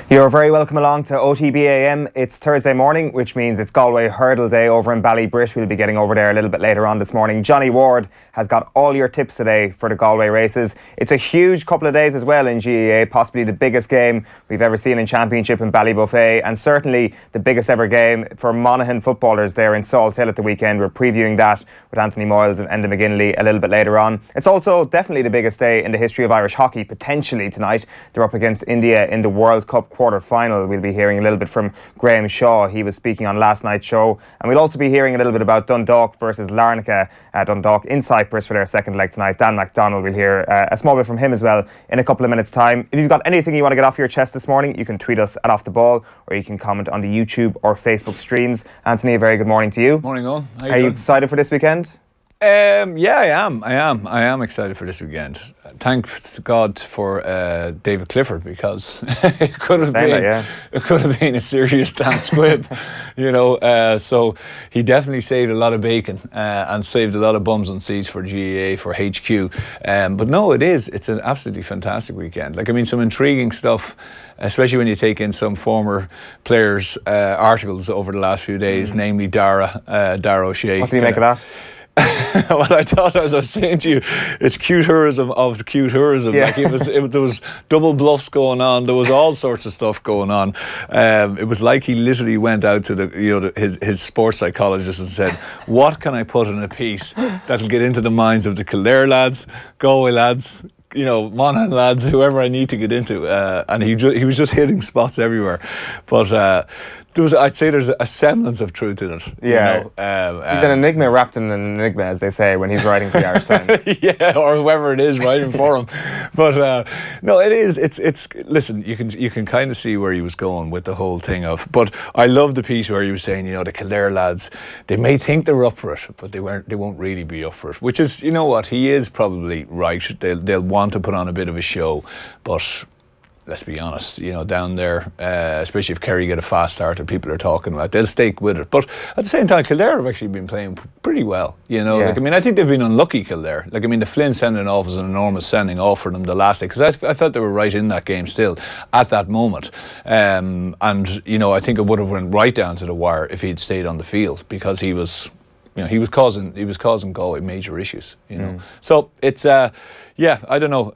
You're very welcome along to OTBAM. It's Thursday morning, which means it's Galway Hurdle Day over in Ballybofey. We'll be getting over there a little bit later on this morning. Johnny Ward has got all your tips today for the Galway races. It's a huge couple of days as well in GAA, possibly the biggest game we've ever seen in Championship in Ballybofey, and certainly the biggest ever game for Monaghan footballers there in Salthill at the weekend. We're previewing that with Anthony Moyles and Enda McGinley a little bit later on. It's also definitely the biggest day in the history of Irish hockey, potentially tonight. They're up against India in the World Cup quarter-final. We'll be hearing a little bit from Graham Shaw. He was speaking on last night's show. And we'll also be hearing a little bit about Dundalk versus Larnaca. Dundalk in Cyprus for their second leg tonight. Dan MacDonald, we'll hear a small bit from him as well in a couple of minutes' time. If you've got anything you want to get off your chest this morning, you can tweet us at Off The Ball, or you can comment on the YouTube or Facebook streams. Anthony, a very good morning to you. Morning, all. Are you excited for this weekend? Yeah, I am excited for this weekend. Thanks God for David Clifford, because it could have been a serious damn squib, you know. So he definitely saved a lot of bacon and saved a lot of bums on seats for GAA, for HQ. But no, it's an absolutely fantastic weekend. Like, I mean, some intriguing stuff, especially when you take in some former players' articles over the last few days, namely Dara O'Shea. What do you make of that? What I thought, as I was saying to you, it's cute tourism of cute tourism. Yeah. Like there was double bluffs going on. There was all sorts of stuff going on. It was like he literally went out to his sports psychologist and said, "What can I put in a piece that'll get into the minds of the Kildare lads, Galway lads, Monaghan lads, whoever I need to get into," and he was just hitting spots everywhere. But I'd say there's a semblance of truth in it. Yeah, he's an enigma wrapped in an enigma, as they say when he's writing for the Irish Times. Yeah, or whoever it is writing for him. But no, it is. It's. Listen, you can kind of see where he was going with the whole thing of. But I love the piece where he was saying, the Kildare lads, they may think they're up for it, but they won't really be up for it. Which is, what, he is probably right. They'll want to put on a bit of a show, but let's be honest, down there, especially if Kerry get a fast start that people are talking about, they'll stake with it. But at the same time, Kildare have actually been playing pretty well, Yeah. Like, I mean, I think they've been unlucky, Kildare. Like, I mean, the Flynn sending off was an enormous sending off for them the last day, because I felt they were right in that game still at that moment. And, I think it would have went right down to the wire if he'd stayed on the field, because he was causing Galway major issues, So it's I don't know.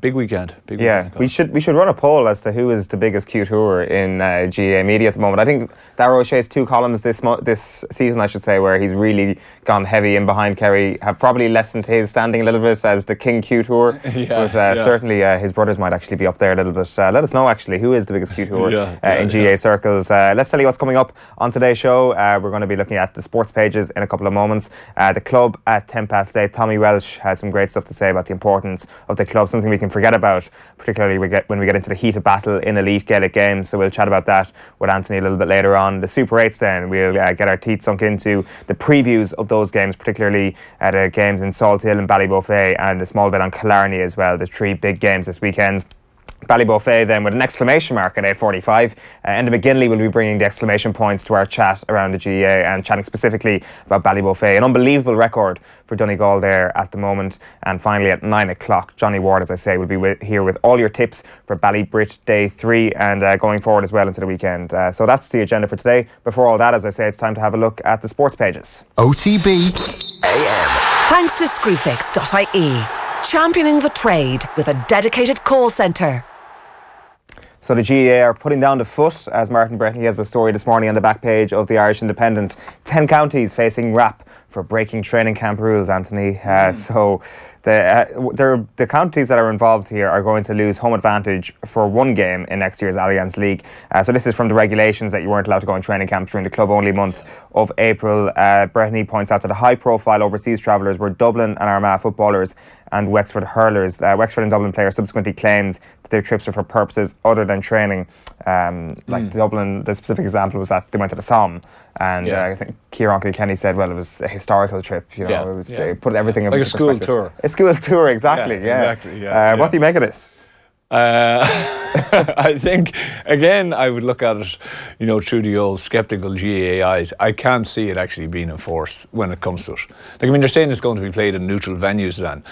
Big weekend. Weekend. We should run a poll as to who is the biggest Q-tour in GAA media at the moment. I think Dara O'Shea's 2 columns this season, I should say, where he's really gone heavy in behind Kerry, have probably lessened his standing a little bit as the King Q-tour. Certainly his brothers might actually be up there a little bit. Let us know actually who is the biggest Q-tour in GAA circles. Let's tell you what's coming up on today's show. We're going to be looking at the sports pages in a couple of moments. The club at 8:10. Tommy Welsh had some great stuff to say about the importance of the club, something we can forget about, particularly when we get into the heat of battle in elite Gaelic games. So we'll chat about that with Anthony a little bit later on. The Super 8s then, we'll get our teeth sunk into the previews of those games, particularly the games in Salthill and Ballybofey, and a small bit on Killarney as well, the 3 big games this weekend. Ballybofey then with an exclamation mark at 8:45. Enda McGinley will be bringing the exclamation points to our chat around the GAA and chatting specifically about Ballybofey. An unbelievable record for Donegal there at the moment. And finally at 9 o'clock, Johnny Ward, as I say, will be here with all your tips for Ballybrit Day 3 and going forward as well into the weekend. So that's the agenda for today. Before all that, as I say, it's time to have a look at the sports pages. OTBAM. Thanks to Screwfix.ie. Championing the trade with a dedicated call centre. So the GAA are putting down the foot, as Martin Bretley has a story this morning on the back page of the Irish Independent. 10 counties facing rap for breaking training camp rules, Anthony. So the counties that are involved here are going to lose home advantage for 1 game in next year's Alliance League. So this is from the regulations that you weren't allowed to go on training camps during the club-only month of April. Bretley points out that the high-profile overseas travellers were Dublin and Armagh footballers and Wexford hurlers. Wexford and Dublin players subsequently claimed that their trips were for purposes other than training. Dublin, the specific example was that they went to the Somme, and I think Ciarán Kilkenny said, well, it was a historical trip. It was put everything in like a school tour. A school tour, exactly. Exactly. What do you make of this? I think, again, I would look at it, through the old sceptical GAA eyes. I can't see it actually being enforced when it comes to it. Like, I mean, they're saying it's going to be played in neutral venues then.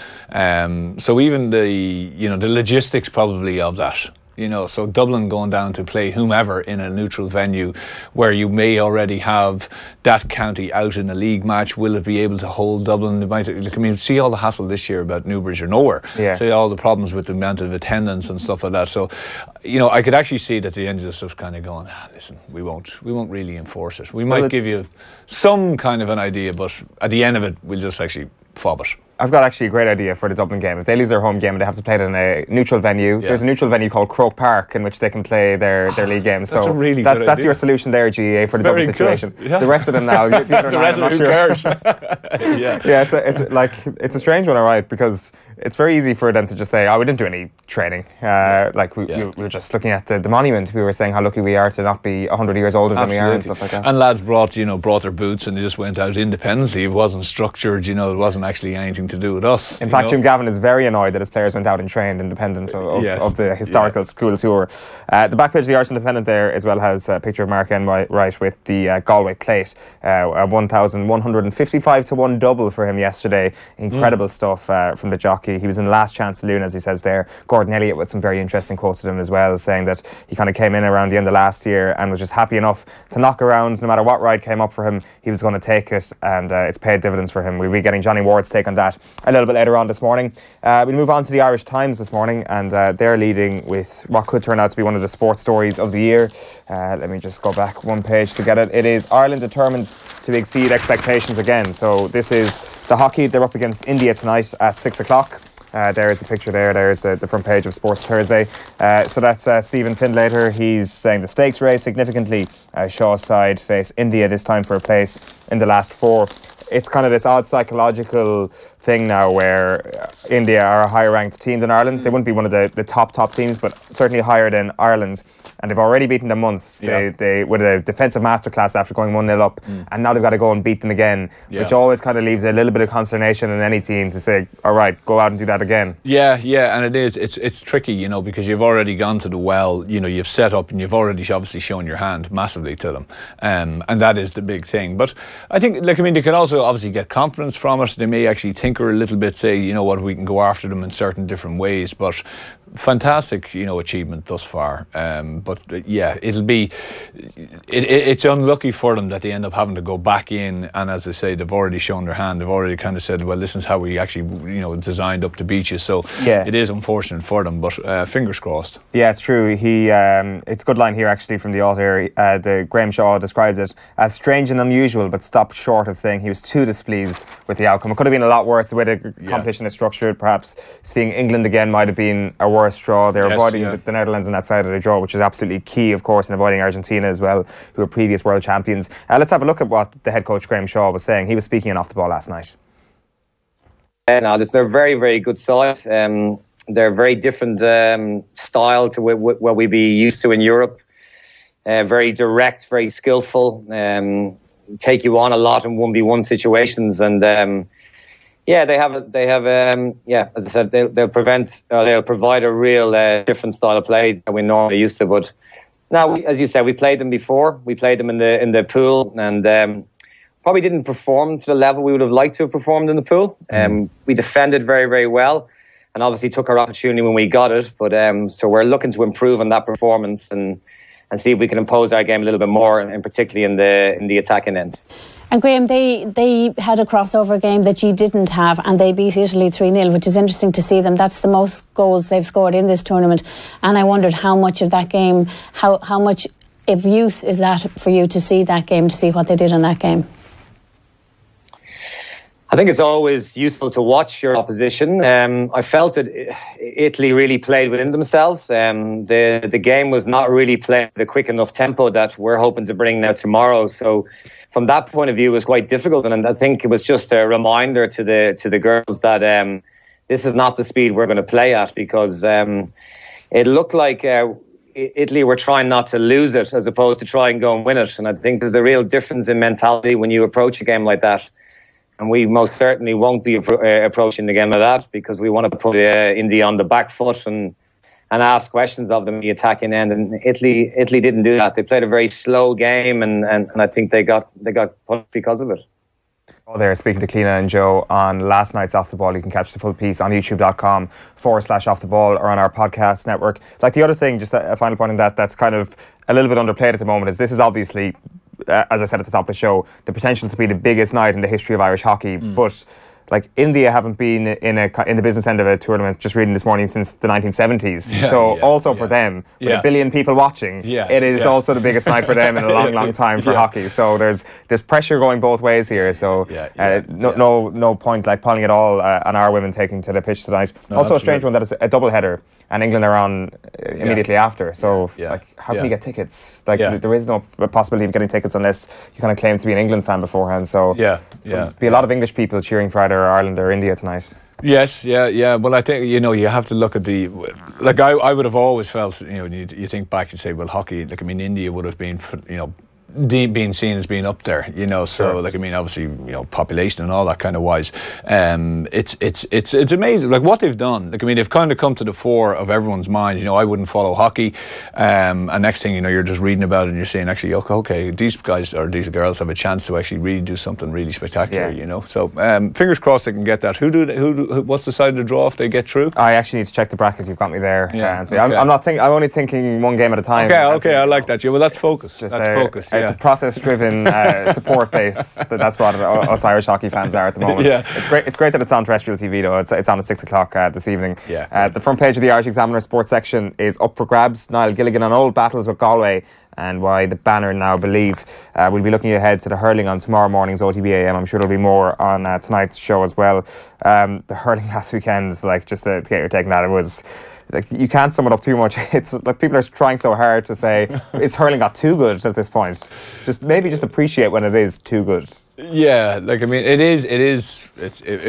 So even the logistics probably of that, you know, so Dublin going down to play whomever in a neutral venue where you may already have that county out in a league match, will it be able to hold Dublin? They might, I mean, see all the hassle this year about Newbridge or nowhere. Yeah. See all the problems with the amount of attendance and stuff like that. So, you know, I could actually see that at the end of this was kind of going, listen, we won't really enforce it. We might give you some kind of an idea, but at the end of it, we'll just actually fob it. I've got actually a great idea for the Dublin game. If they lose their home game and they have to play it in a neutral venue, there's a neutral venue called Croke Park in which they can play their league game. That's a really good that's idea. your solution there, GAA, for the Dublin situation. Yeah. The rest of them now, the rest of them, who cares? It's a strange one, all right, because it's very easy for them to just say, we didn't do any training. We were just looking at the monument. We were saying how lucky we are to not be 100 years older than we are and stuff like that. And lads brought their boots and they just went out independently. It wasn't structured, it wasn't actually anything to do with us. In fact, Jim Gavin is very annoyed that his players went out and trained independent of the historical school tour. The back page of the Irish Independent there as well has a picture of Mark Enright with the Galway plate. 1,155 to 1 double for him yesterday. Incredible stuff from the jockey. He was in the last chance saloon, as he says there. Gordon Elliott with some very interesting quotes of him as well, saying that he kind of came in around the end of last year and was just happy enough to knock around. No matter what ride came up for him, he was going to take it, and it's paid dividends for him. We'll be getting Johnny Ward's take on that a little bit later on this morning. We'll move on to the Irish Times this morning, and they're leading with what could turn out to be one of the sports stories of the year. Let me just go back one page to get it. It is Ireland determined to exceed expectations again. So this is the hockey. They're up against India tonight at 6 o'clock. There is the picture there. There's the front page of Sports Thursday. So that's Stephen Findlater. He's saying the stakes raise significantly. Shaw's side face India this time for a place in the last 4. It's kind of this odd psychological thing now where India are a higher ranked team than Ireland. They wouldn't be one of the top teams, but certainly higher than Ireland. And they've already beaten them once. They with a defensive masterclass after going 1-0 up, and now they've got to go and beat them again, which always kind of leaves a little bit of consternation in any team to say, all right, go out and do that again. Yeah, and it is. It's tricky, because you've already gone to the well, you've set up and you've already obviously shown your hand massively to them. And that is the big thing. But I think, they can also obviously get confidence from it. They may actually tinker a little bit, say, we can go after them in certain different ways. But fantastic, achievement thus far. But it'll be. It's unlucky for them that they end up having to go back in, and as I say, they've already shown their hand. They've already kind of said, well, this is how we actually, designed up to beat you. So it is unfortunate for them, but fingers crossed. Yeah, it's true. It's a good line here actually from the author. The Graham Shaw described it as strange and unusual, but stopped short of saying he was too displeased with the outcome. It could have been a lot worse the way the competition is structured. Perhaps seeing England again might have been a worse draw. They're avoiding the Netherlands on that side of the draw, which is absolutely key, of course, in avoiding Argentina as well, who are previous world champions. Let's have a look at what the head coach Graham Shaw was saying. He was speaking off the ball last night. They're a very, very good side. They're a very different style to what we'd be used to in Europe. Very direct, very skillful. Take you on a lot in 1v1 situations, and they have. As I said, they'll provide a real different style of play that we're normally used to. But now, as you said, we played them before. We played them in the pool, and probably didn't perform to the level we would have liked to have performed in the pool. We defended very, very well, and obviously took our opportunity when we got it. But so we're looking to improve on that performance and see if we can impose our game a little bit more, and particularly in the attacking end. And Graham, they had a crossover game that you didn't have, and they beat Italy 3-0, which is interesting to see them. That's the most goals they've scored in this tournament. And I wondered how much of that game, how much of use is that for you to see that game, to see what they did in that game? I think it's always useful to watch your opposition. I felt that Italy really played within themselves. The game was not really playing at the quick enough tempo that we're hoping to bring now tomorrow. So from that point of view, it was quite difficult. And I think it was just a reminder to the girls that this is not the speed we're going to play at, because it looked like Italy were trying not to lose it as opposed to try and go and win it. And I think there's a real difference in mentality when you approach a game like that. And we most certainly won't be approaching the game like that, because we want to put India on the back foot and ask questions of them in the attacking end. And Italy didn't do that. They played a very slow game, and I think they got put because of it. There, speaking to Cliona and Joe on last night's Off the Ball. You can catch the full piece on youtube.com/Off the Ball or on our podcast network. Like the other thing, just a final point on that's kind of a little bit underplayed at the moment, is this is obviously, as I said at the top of the show, the potential to be the biggest night in the history of Irish hockey. But like India haven't been in the business end of a tournament, just reading this morning, since the 1970s. For them, with a billion people watching, it is also the biggest night for them in a long time for hockey. So there's pressure going both ways here. So no point like piling it all on our women taking to the pitch tonight. No, also a strange one that is a double header, and England are on immediately after. So like, how can you get tickets? Like there is no possibility of getting tickets unless you kind of claim to be an England fan beforehand. So there'll be a lot of English people cheering for either Ireland or India tonight. Yes, Well, I think, you have to look at I would have always felt, you think back and say, well, hockey, India would have been, being seen as being up there, so obviously, population and all that kind of wise, it's amazing, like what they've done. They've kind of come to the fore of everyone's mind. I wouldn't follow hockey, and next thing you're just reading about it and you're saying, actually, okay, these guys or these girls have a chance to actually really do something really spectacular. So fingers crossed they can get that. What's the side of the draw if they get through? I actually need to check the bracket. You've got me there. I'm only thinking one game at a time. Okay, I like that. Well, that's focus. That's focus. It's a process-driven support base. That's what us Irish hockey fans are at the moment. It's great that it's on terrestrial TV though. It's on at 6 o'clock this evening. The front page of the Irish Examiner sports section is up for grabs. Niall Gilligan on old battles with Galway and why the Banner now believe. We'll be looking ahead to the hurling on tomorrow morning's OTBAM. I'm sure there'll be more on tonight's show as well. The hurling last weekend, like, just to get your take on that, it was, like, you can't sum it up too much. It's like people are trying so hard to say it's hurling got too good at this point. Just appreciate when it is too good. Yeah, it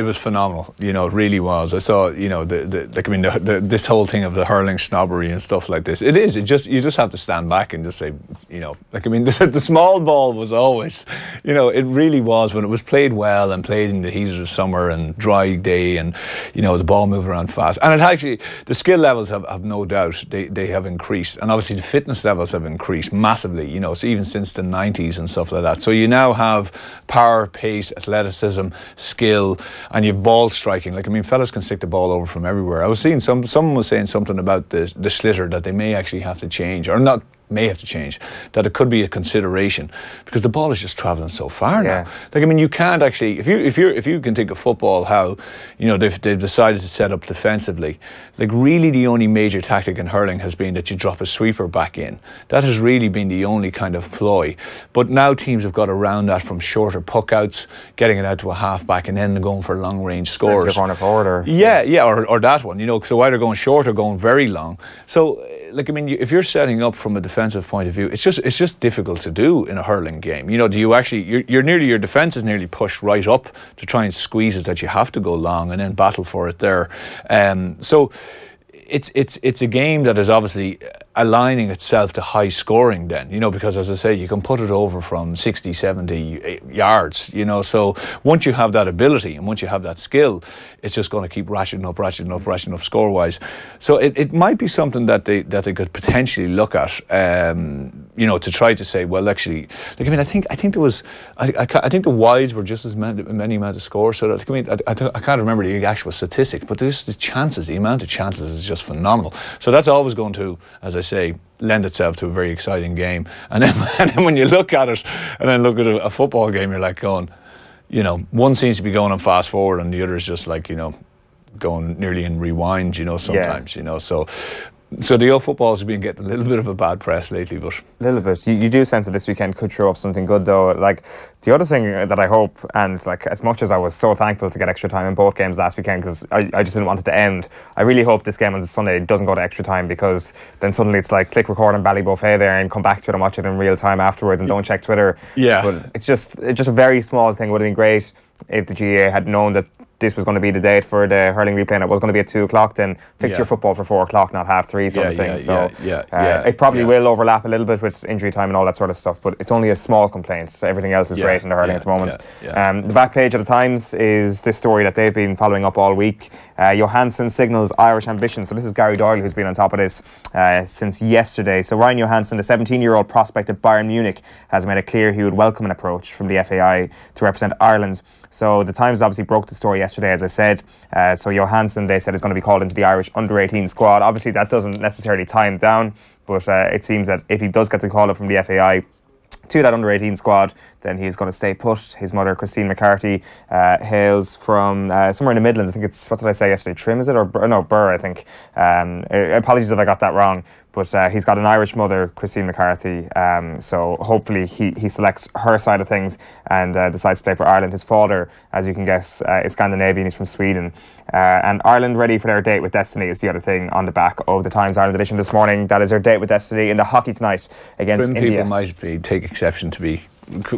was phenomenal. It really was. I saw, this whole thing of the hurling snobbery and stuff like this. You just have to stand back and just say, the small ball was always, it really was, when it was played well and played in the heat of the summer and dry day, and the ball moved around fast. And it actually, the skill levels have no doubt they have increased, and obviously the fitness levels have increased massively. So even since the 90s and stuff like that. So you now have power, pace, athleticism, skill, and you've ball striking. Fellas can stick the ball over from everywhere. I was seeing someone was saying something about the slitter that they may actually have to change, or not may have to change, that it could be a consideration, because the ball is just travelling so far now. You can't actually, if you can think of football, how they've decided to set up defensively. Really the only major tactic in hurling has been that you drop a sweeper back in. That has really been the only kind of ploy. But now teams have got around that from shorter puck outs, getting it out to a half back, and then going for long range scores. Like corner forward, or or that one. So either going short or going very long. So if you're setting up from a defensive point of view, it's just difficult to do in a hurling game. Do you actually, your defence is nearly pushed right up to try and squeeze it, that you have to go long and then battle for it there. So it's a game that is obviously aligning itself to high scoring then, because, as I say, you can put it over from 60, 70 yards, so once you have that ability and once you have that skill, it's just going to keep ratcheting up score-wise. So it might be something that they could potentially look at, to try to say, well, actually, I think there was, I think the wides were just as many amount of scores, so that, I can't remember the actual statistic, but there's the amount of chances is just phenomenal. So that's always going to, as I say, lend itself to a very exciting game. And then when you look at it and then look at a football game, you're like going, one seems to be going on fast forward and the other is just like, going nearly in rewind, sometimes, So the old football's have been getting a little bit of a bad press lately, but a little bit. You do sense that this weekend could throw up something good, though. Like, the other thing that I hope, and like, as much as I was so thankful to get extra time in both games last weekend, because I just didn't want it to end, I really hope this game on Sunday doesn't go to extra time, because then suddenly it's like click record on Ballybofey there and come back to it and watch it in real time afterwards and don't check Twitter. But it's just a very small thing. It would have been great if the GAA had known that this was going to be the date for the hurling replay and it was going to be at 2 o'clock, then fix your football for 4 o'clock, not 3:30 sort of thing. It probably will overlap a little bit with injury time and all that sort of stuff, but it's only a small complaint. Everything else is great in the hurling at the moment. The back page of the Times is this story that they've been following up all week. Johansson signals Irish ambition. So this is Gary Doyle who's been on top of this since yesterday. So Ryan Johansson, the 17-year-old prospect at Bayern Munich, has made it clear he would welcome an approach from the FAI to represent Ireland So the Times obviously broke the story yesterday, as I said. So Johansson, they said, is going to be called into the Irish under-18 squad. Obviously, that doesn't necessarily tie him down, but it seems that if he does get the call up from the FAI to that under-18 squad, then he's going to stay put. His mother, Christine McCarthy, hails from somewhere in the Midlands. I think it's, what did I say yesterday? Trim, is it? Or no, Burr, I think. Apologies if I got that wrong. But he's got an Irish mother, Christine McCarthy. So hopefully he selects her side of things and decides to play for Ireland. His father, as you can guess, is Scandinavian. He's from Sweden. And Ireland ready for their date with destiny is the other thing on the back of the Times Ireland edition this morning. That is their date with destiny in the hockey tonight against India. People might take exception to be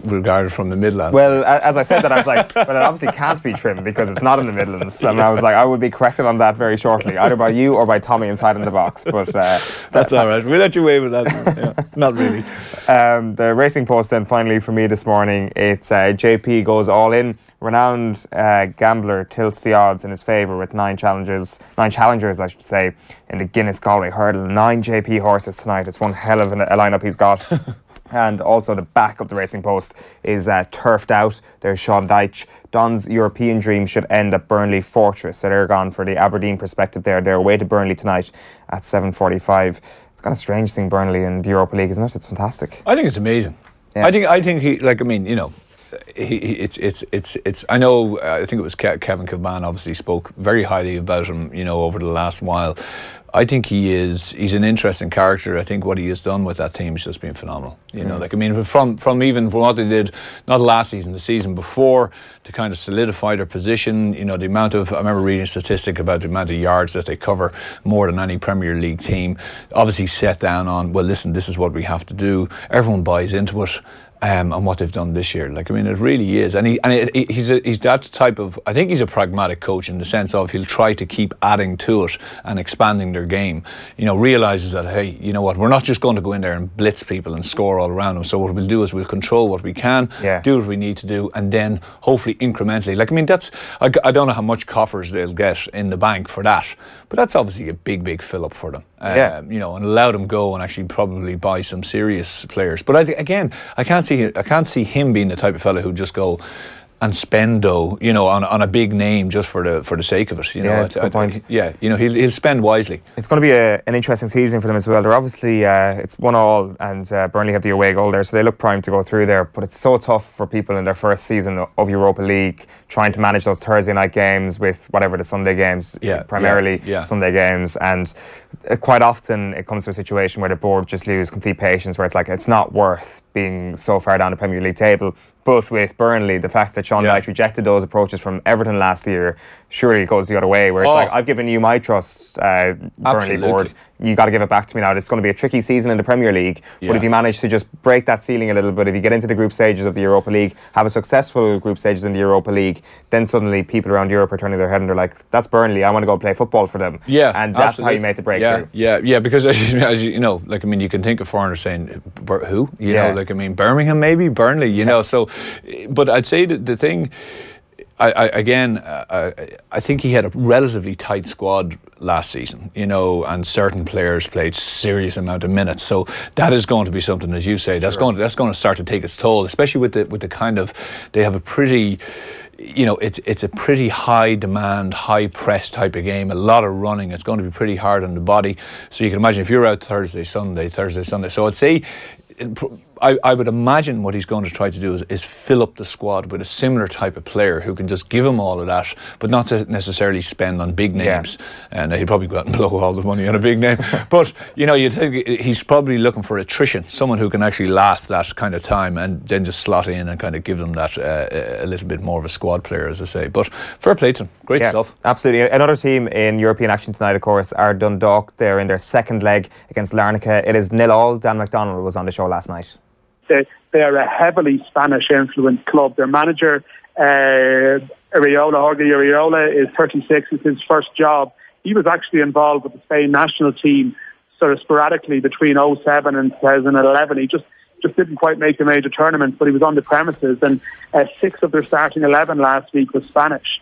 regarded from the Midlands. Well, as I said that, I was like, well, it obviously can't be Trim because it's not in the Midlands. And I was like, I would be corrected on that very shortly, either by you or by Tommy inside in the box. But that's all right. We'll let you away with that. Yeah, not really. The Racing Post then finally for me this morning, it's JP goes all in. Renowned gambler tilts the odds in his favour with nine challengers, I should say, in the Guinness Galway Hurdle. 9 JP horses tonight. It's one hell of a lineup he's got. And also the back of the Racing Post is turfed out. There's Sean Dyche. Don's European dream should end at Burnley Fortress. So they're gone for the Aberdeen perspective there. They're away to Burnley tonight at 7:45. It's kind of strange seeing Burnley in the Europa League, isn't it? It's fantastic. I think it's amazing. Yeah. I think he, like, I mean, you know, it's I know, I think it was Kevin Kilman obviously spoke very highly about him, you know, over the last while. I think he's an interesting character. I think what he has done with that team has just been phenomenal. You know, like, I mean, from what they did, not last season, the season before, to kind of solidify their position. You know, the amount of, I remember reading a statistic about the amount of yards that they cover, more than any Premier League team. Obviously set down on, well, listen, this is what we have to do. Everyone buys into it. And what they've done this year, like, I mean, it really is, and he's that type of. I think he's a pragmatic coach in the sense of he'll try to keep adding to it and expanding their game. You know, realizes that, hey, you know what, we're not just going to go in there and blitz people and score all around them. So what we'll do is we'll control what we can, do what we need to do, and then hopefully incrementally. Like, I mean, that's I don't know how much coffers they'll get in the bank for that, but that's obviously a big fill up for them. You know, and allow them go and actually probably buy some serious players. But I can't see him being the type of fella who'd just go and spend dough, you know, on a big name just for the sake of it. You know, that's a good point. Yeah, you know, he'll spend wisely. It's going to be an interesting season for them as well. They're obviously it's 1-1, and Burnley have the away goal there, so they look primed to go through there. But it's so tough for people in their first season of Europa League, trying to manage those Thursday night games with whatever the Sunday games, primarily Sunday games, and quite often it comes to a situation where the board just lose complete patience, where it's like it's not worth being so far down the Premier League table. But with Burnley, the fact that Sean Dyche rejected those approaches from Everton last year, surely it goes the other way, where it's like, I've given you my trust, Burnley board. You got to give it back to me now. It's going to be a tricky season in the Premier League, but if you manage to just break that ceiling a little bit, if you get into the group stages of the Europa League, have a successful group stages in the Europa League, then suddenly people around Europe are turning their head and they're like, that's Burnley, I want to go play football for them. And that's how you make the breakthrough. Yeah, because as you know, like, I mean, you can think of foreigners saying, who? You know, like, I mean, Birmingham maybe, Burnley, you know, so, but I'd say that the thing, I think he had a relatively tight squad last season, you know, and certain players played serious amount of minutes. So that is going to be something, as you say, that's going to start to take its toll, especially with the kind of, they have a pretty, you know, it's a pretty high demand, high press type of game, a lot of running. It's going to be pretty hard on the body. So you can imagine if you're out Thursday, Sunday. So I'd say, I would imagine what he's going to try to do is fill up the squad with a similar type of player who can just give him all of that, but not to necessarily spend on big names. And he'd probably go out and blow all the money on a big name. But, you know, you'd think he's probably looking for attrition, someone who can actually last that kind of time and then just slot in and kind of give them that a little bit more of a squad player, as I say. But fair play to him. Great stuff. Absolutely. Another team in European action tonight, of course, are Dundalk. They're in their second leg against Larnaca. It is 0-0. Dan McDonnell was on the show last night. They are a heavily Spanish-influenced club. Their manager, Jorge Ariola, is 36. It's his first job. He was actually involved with the Spain national team sort of sporadically between 2007 and 2011. He just didn't quite make the major tournaments, but he was on the premises. And 6 of their starting 11 last week was Spanish.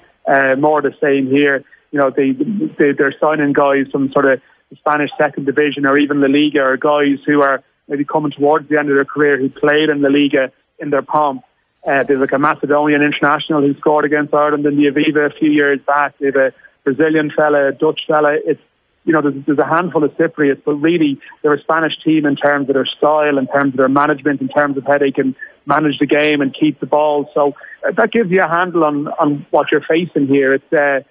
More the same here. You know, they're signing guys from sort of the Spanish second division or even La Liga, or guys who are maybe coming towards the end of their career who played in La Liga in their pomp. There's like a Macedonian international who scored against Ireland in the Aviva a few years back. They have a Brazilian fella, a Dutch fella. It's, you know, there's a handful of Cypriots, but really they're a Spanish team in terms of their style, in terms of their management, in terms of how they can manage the game and keep the ball. So that gives you a handle on what you're facing here. It's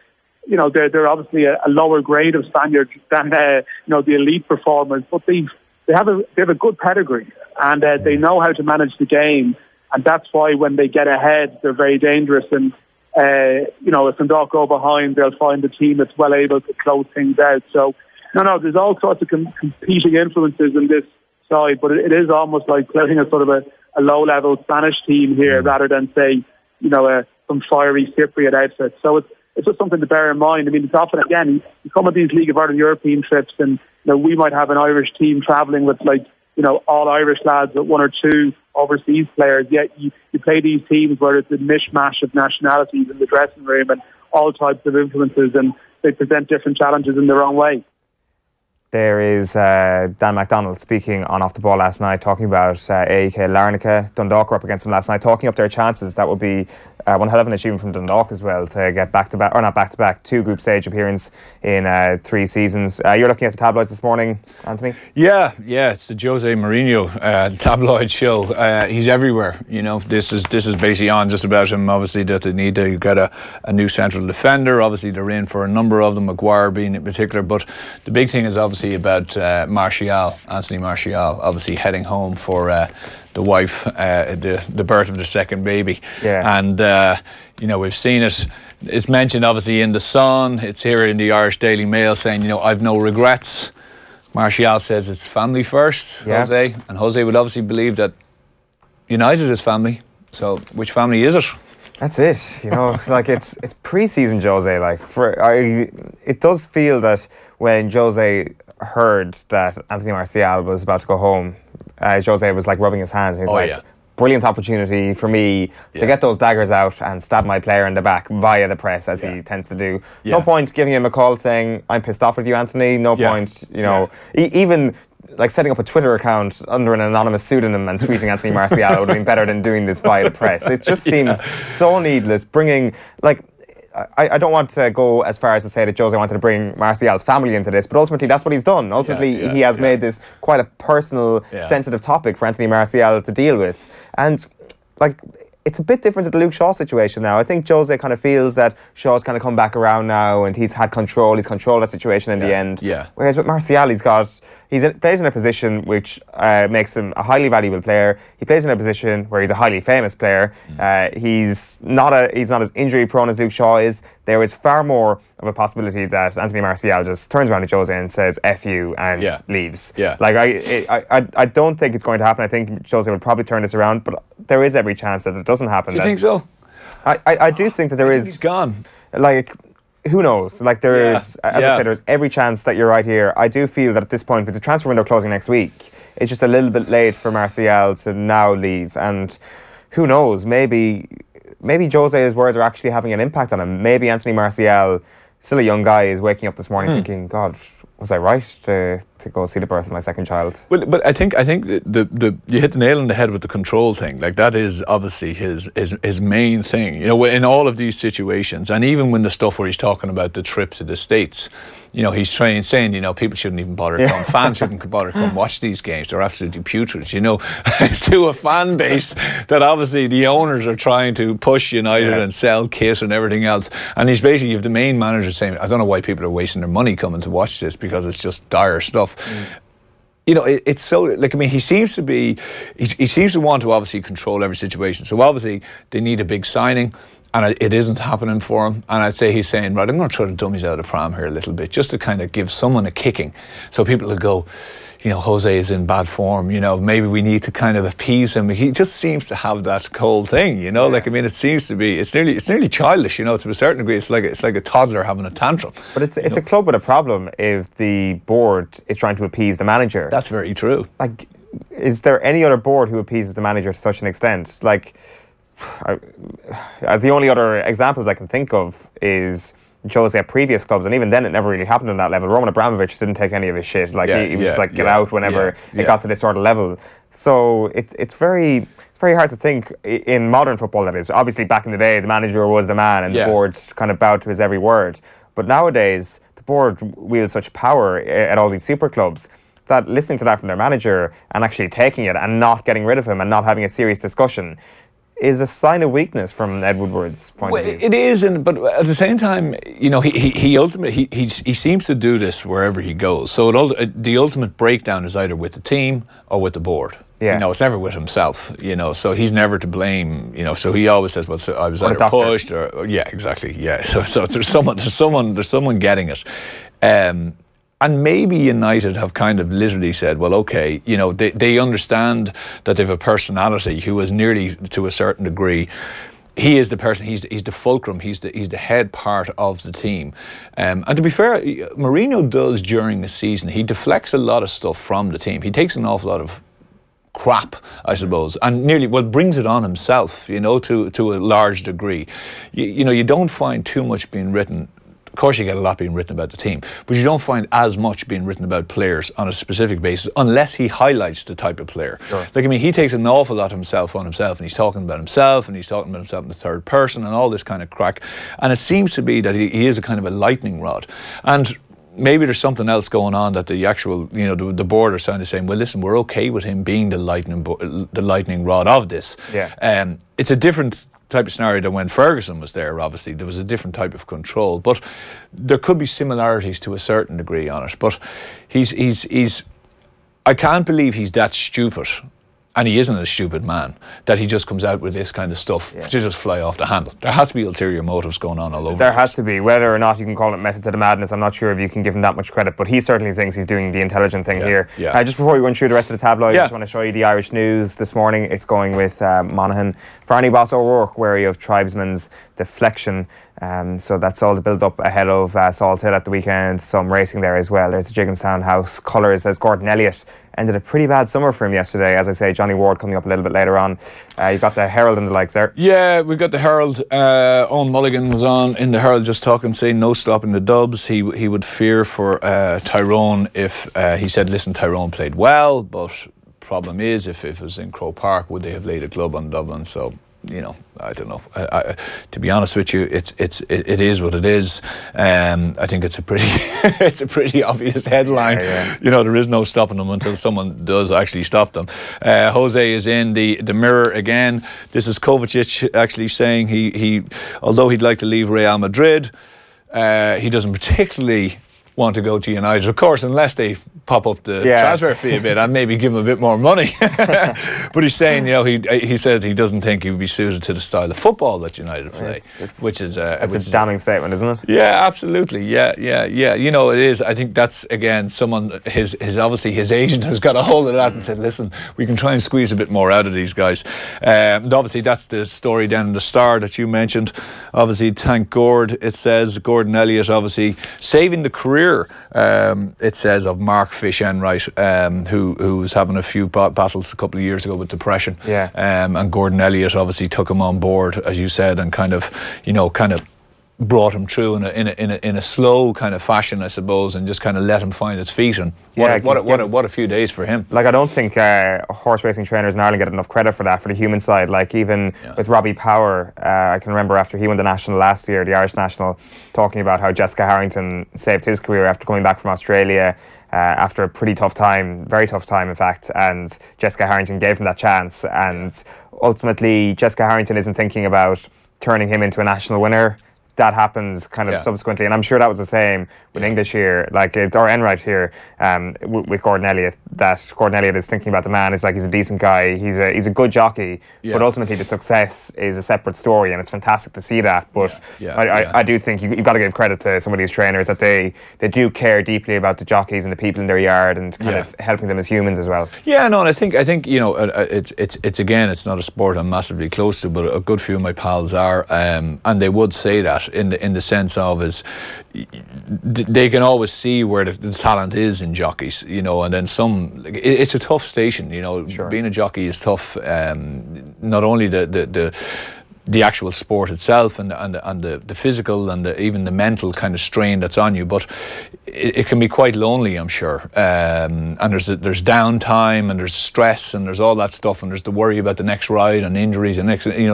you know, they're obviously a lower grade of Spaniards than you know, the elite performers, but they have a good pedigree, and they know how to manage the game, and that's why when they get ahead, they're very dangerous. And you know, if Dundalk go behind, they'll find a team that's well able to close things out. So no, there's all sorts of competing influences in this side, but it is almost like playing a sort of a low-level Spanish team here, rather than, say, you know, some fiery Cypriot outfit. So it's just something to bear in mind. I mean, it's often, again, you come on these League of Ireland European trips, and, you know, we might have an Irish team travelling with, like, you know, all Irish lads with one or two overseas players, yet you play these teams where it's a mishmash of nationalities in the dressing room and all types of influences, and they present different challenges in their own way. There is Dan MacDonald speaking on Off the Ball last night, talking about AEK Larnaca. Dundalk were up against them last night, talking up their chances. That would be one hell of an achievement from Dundalk as well, to get back-to-back, or not back-to-back, 2 group stage appearance in 3 seasons. You're looking at the tabloids this morning, Anthony? Yeah, it's the José Mourinho tabloid show. He's everywhere. You know, this is basically on just about him. Obviously, that they need to get a new central defender. Obviously, they're in for a number of them, Maguire being in particular. But the big thing is obviously about Anthony Martial, obviously heading home for the wife, the birth of the second baby. Yeah. And you know, we've seen it. It's mentioned obviously in the Sun. It's here in the Irish Daily Mail saying, you know, I've no regrets. Martial says it's family first, José, and José would obviously believe that United is family. So which family is it? That's it, you know. Like, it's pre-season José. Like, it does feel that when José heard that Anthony Martial was about to go home, José was like rubbing his hands. He's brilliant opportunity for me to get those daggers out and stab my player in the back via the press, as he tends to do. No point giving him a call saying, I'm pissed off with you, Anthony. No point, you know, even like setting up a Twitter account under an anonymous pseudonym and tweeting Anthony Martial would have been better than doing this via the press. It just seems so needless. Bringing, like, I don't want to go as far as to say that José wanted to bring Martial's family into this, but ultimately that's what he's done. Ultimately, he has made this quite a personal, sensitive topic for Anthony Martial to deal with. And, like, it's a bit different to the Luke Shaw situation now. I think José kind of feels that Shaw's kind of come back around now, and he's had control. He's controlled that situation in the end. Whereas with Martial, he plays in a position which makes him a highly valuable player. He plays in a position where he's a highly famous player. He's not as injury prone as Luke Shaw is. There is far more of a possibility that Anthony Martial just turns around to José and says "F you" and leaves. Like, I don't think it's going to happen. I think José would probably turn this around, but there is every chance that it doesn't happen. Do you think so? I do think that there is. He's gone. Like, who knows? Like, there is, as I said, there's every chance that you're right here. I do feel that at this point, with the transfer window closing next week, it's just a little bit late for Martial to now leave. And who knows? Maybe José's words are actually having an impact on him. Maybe Anthony Martial, still a young guy, is waking up this morning thinking, God, was I right to go see the birth of my second child? Well, but I think the you hit the nail on the head with the control thing. Like, that is obviously his main thing. You know, in all of these situations, and even when the stuff where he's talking about the trip to the States, you know, he's saying, you know, people shouldn't even bother to come. Fans shouldn't bother to come watch these games. They're absolutely putrid, you know, to a fan base that obviously the owners are trying to push United and sell kit and everything else. And he's basically, if the main manager saying, I don't know why people are wasting their money coming to watch this, because it's just dire stuff. You know, it's so, like, I mean, he seems to want to obviously control every situation. So obviously they need a big signing, and it isn't happening for him. And I'd say he's saying, right, I'm going to throw the dummies out of the pram here a little bit, just to kind of give someone a kicking, so people will go, you know, José is in bad form, you know, maybe we need to kind of appease him. He just seems to have that whole thing, you know, like, I mean, it seems to be, it's nearly childish, you know, to a certain degree. It's like a toddler having a tantrum. But it's a club with a problem if the board is trying to appease the manager. That's very true. Like, is there any other board who appeases the manager to such an extent? Like, the only other examples I can think of is José at previous clubs, and even then it never really happened on that level. Roman Abramovich didn't take any of his shit. Like, he was just like, get out whenever it got to this sort of level. So it's very very hard to think in modern football, that is. Obviously, back in the day, the manager was the man and the board kind of bowed to his every word. But nowadays, the board wields such power at all these super clubs that listening to that from their manager and actually taking it and not getting rid of him and not having a serious discussion is a sign of weakness from Ed Woodward's point of view. It is, but at the same time, he ultimately he seems to do this wherever he goes. So the ultimate breakdown is either with the team or with the board. Yeah. It's never with himself, so he's never to blame, so he always says, well, so I was either pushed or yeah, exactly. Yeah. So there's someone getting it. And maybe United have kind of literally said, well, okay, they understand that they have a personality who is nearly to a certain degree. He is the person, he's the fulcrum, he's the head part of the team. And to be fair, Mourinho does during the season, he deflects a lot of stuff from the team. He takes an awful lot of crap, I suppose, and nearly brings it on himself, to a large degree. You don't find too much being written. Of course, you get a lot being written about the team, but you don't find as much being written about players on a specific basis unless he highlights the type of player. Sure. He takes an awful lot of himself on himself, and he's talking about himself, and he's talking about himself in the third person, and all this kind of crack. And it seems to be that he is a kind of a lightning rod. And maybe there's something else going on that the actual, the board are kind of saying, well, listen, we're okay with him being the lightning rod of this. Yeah. It's a different type of scenario than when Ferguson was there. Obviously there was a different type of control, but there could be similarities to a certain degree on it. But he's I can't believe he's that stupid, and he isn't a stupid man, that he just comes out with this kind of stuff to just fly off the handle. There has to be ulterior motives going on all over. There has to be. Whether or not you can call it method to the madness, I'm not sure if you can give him that much credit, but he certainly thinks he's doing the intelligent thing here. Yeah. Just before we run through the rest of the tabloid, I just want to show you the Irish news this morning. It's going with Monaghan. Farney boss O'Rourke wary of tribesman's deflection. So that's all the build-up ahead of Salt Hill at the weekend. Some racing there as well. There's the Jigginstown House colours as Gordon Elliott ended a pretty bad summer for him yesterday. As I say, Johnny Ward coming up a little bit later on. You've got the Herald and the likes there. Yeah, we've got the Herald. Owen Mulligan was on in the Herald just talking, saying no stopping the Dubs. He would fear for Tyrone if he said, listen, Tyrone played well, but problem is if it was in Croke Park, would they have laid a club on Dublin? So, I don't know. To be honest with you, it is what it is. I think it's a pretty obvious headline. There is no stopping them until someone does actually stop them. José is in the Mirror again. This is Kovacic actually saying he although he'd like to leave Real Madrid, he doesn't particularly want to go to United, of course, unless they pop up the transfer fee a bit and maybe give him a bit more money. But he's saying, he said he doesn't think he would be suited to the style of football that United play, which is it's a damning statement, isn't it? Yeah, absolutely. Yeah. It is. I think that's again someone his obviously his agent has got a hold of that and said, listen, we can try and squeeze a bit more out of these guys. And obviously that's the story down in the Star that you mentioned. Obviously, thank Gord. It says Gordon Elliott obviously saving the career. It says of Mark Fish Enright, who was having a few battles a couple of years ago with depression. And Gordon Elliott obviously took him on board, as you said, and kind of brought him through in a slow kind of fashion, I suppose, and just kind of let him find his feet. And what a few days for him. Like, I don't think horse racing trainers in Ireland get enough credit for that, for the human side. Like, even with Robbie Power, I can remember after he won the national last year, the Irish national, talking about how Jessica Harrington saved his career after coming back from Australia after a pretty tough time, very tough time in fact, and Jessica Harrington gave him that chance, and ultimately Jessica Harrington isn't thinking about turning him into a national winner. That happens kind of subsequently, and I'm sure that was the same with English here, or Enright here, with Gordon Elliott. That Gordon Elliott is thinking about the man. It's like he's a decent guy, he's a good jockey, but ultimately the success is a separate story, and it's fantastic to see that. But I do think you've got to give credit to some of these trainers that they do care deeply about the jockeys and the people in their yard, and kind of helping them as humans as well. Yeah, no, and I think it's again, it's not a sport I'm massively close to, but a good few of my pals are, and they would say that in the sense of is they can always see where the talent is in jockeys, and then some. It's a tough station, Being a jockey is tough. Not only the the actual sport itself and the physical and even the mental kind of strain that's on you, but it can be quite lonely, I'm sure. And there's downtime and there's stress and there's all that stuff and there's the worry about the next ride and injuries and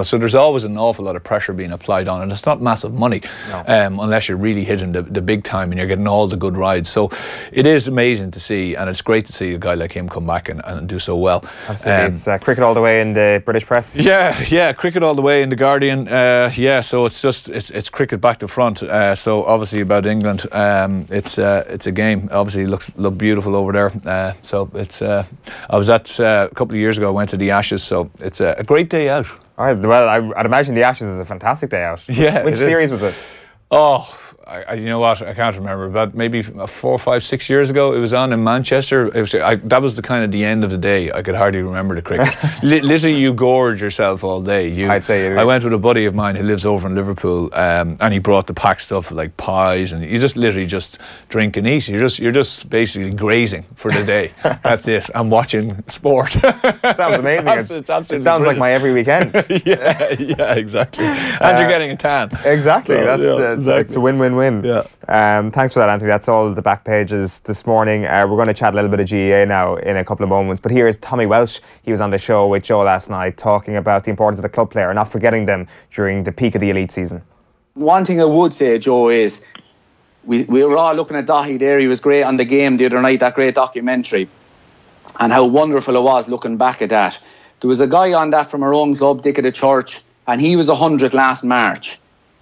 so there's always an awful lot of pressure being applied on, and it's not massive money unless you're really hitting the big time and you're getting all the good rides. So it is amazing to see, and it's great to see a guy like him come back and do so well. Absolutely. It's cricket all the way in the British press. Yeah, cricket all the way in the Guardian. So it's cricket back to front. So obviously about England, it's a game. Obviously look beautiful over there. So it's I was at a couple of years ago. I went to the Ashes, so it's a great day out. All right, well, I'd imagine the Ashes is a fantastic day out. Yeah. Which series was it? Oh, you know what? I can't remember. But maybe 4, 5, 6 years ago, it was on in Manchester. That was the end of the day. I could hardly remember the cricket. Literally, you gorge yourself all day. I'd say. I went with a buddy of mine who lives over in Liverpool, and he brought the packed stuff like pies, and you just literally just drink and eat. You're just basically grazing for the day. That's it. I'm watching sport. Sounds amazing. It sounds brilliant. Like my every weekend. yeah, exactly. And you're getting a tan. Exactly. It's a win-win-win. Yeah. Thanks for that, Anthony. That's all the back pages this morning. We're going to chat a little bit of GAA now in a couple of moments. But here is Tommy Welsh. He was on the show with Joe last night talking about the importance of the club player, not forgetting them during the peak of the elite season. One thing I would say, Joe, is we were all looking at Dahi there. He was great on the game the other night, that great documentary, and how wonderful it was looking back at that. There was a guy on that from our own club, Dick of the Church, and he was 100 last March.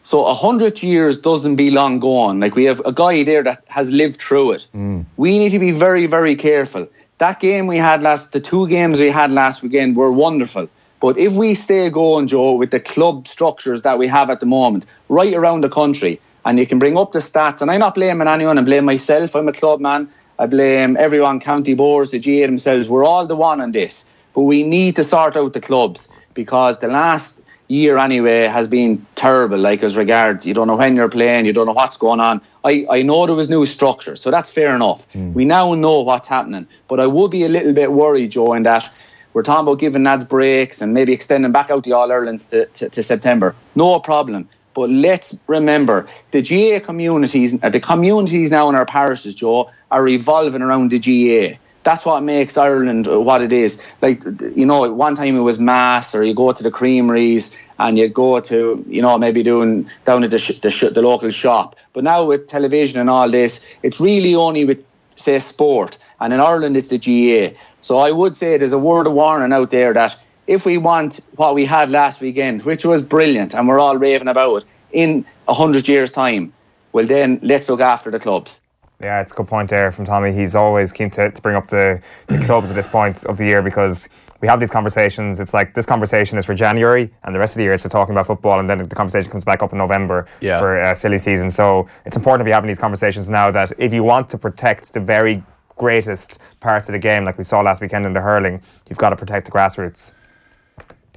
So 100 years doesn't be long gone. Like, we have a guy there that has lived through it. We need to be very, very careful. That game we had the 2 games we had last weekend were wonderful. But if we stay going, Joe, with the club structures that we have at the moment, right around the country, and you can bring up the stats, and I'm not blaming anyone, I blame myself, I'm a club man, I blame everyone, county boards, the GAA themselves, we're all the one on this. But we need to sort out the clubs, because the last year anyway has been terrible, like, as regards, you don't know when you're playing, you don't know what's going on. I know there was new structure, so that's fair enough. We now know what's happening, but I would be a little bit worried, Joe, in that we're talking about giving lads breaks and maybe extending back out the All-Irelands to September. No problem. But let's remember, the GAA communities, the communities now in our parishes, Joe, are revolving around the GAA. That's what makes Ireland what it is. Like, one time it was mass, or you go to the creameries and you go to, maybe down at the local shop. But now with television and all this, it's really only with, say, sport. And in Ireland, it's the GAA. So I would say there's a word of warning out there that if we want what we had last weekend, which was brilliant, and we're all raving about it, in 100 years' time, well then, let's look after the clubs. Yeah, it's a good point there from Tommy. He's always keen to bring up the clubs at this point of the year, because we have these conversations. It's like this conversation is for January, and the rest of the year is for talking about football, and then the conversation comes back up in November for silly season. So it's important to be having these conversations now, that if you want to protect the very greatest parts of the game, like we saw last weekend in the hurling, you've got to protect the grassroots.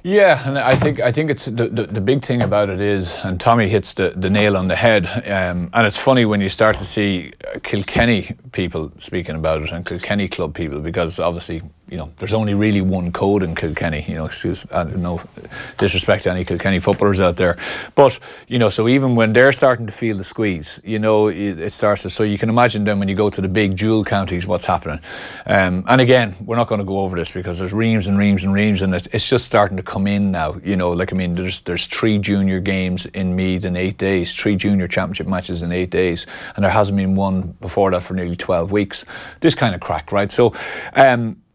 Yeah, and I think it's the big thing about it is, and Tommy hits the nail on the head, and it's funny when you start to see Kilkenny people speaking about it, and Kilkenny club people, because obviously, there's only really one code in Kilkenny, no disrespect to any Kilkenny footballers out there, but, so even when they're starting to feel the squeeze, it starts to, so you can imagine then when you go to the big dual counties, what's happening. And again, we're not going to go over this because there's reams and reams and reams, and it's just starting to come in now, there's 3 junior games in Meath in 8 days, 3 junior championship matches in 8 days, and there hasn't been one before that for nearly 12 weeks. This kind of crack, right? So,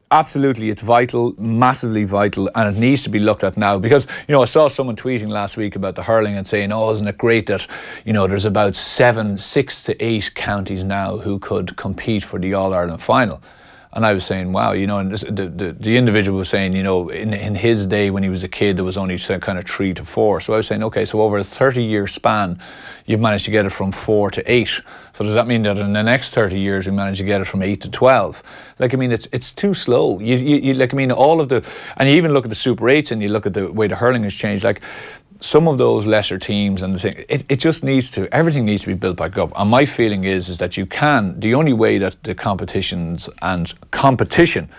absolutely, it's vital, massively vital, and it needs to be looked at now, because, I saw someone tweeting last week about the hurling and saying, isn't it great that, there's about 6 to 8 counties now who could compete for the All-Ireland final. And I was saying, wow, and the individual was saying, in his day when he was a kid, there was only kind of 3 to 4. So I was saying, okay, so over a 30-year span, you've managed to get it from 4 to 8. So does that mean that in the next 30 years, we manage to get it from 8 to 12? It's too slow. All of the, and you even look at the Super 8s and you look at the way the hurling has changed, some of those lesser teams and the thing, it just needs to, everything needs to be built back up. And my feeling is that the only way that the competitions and competition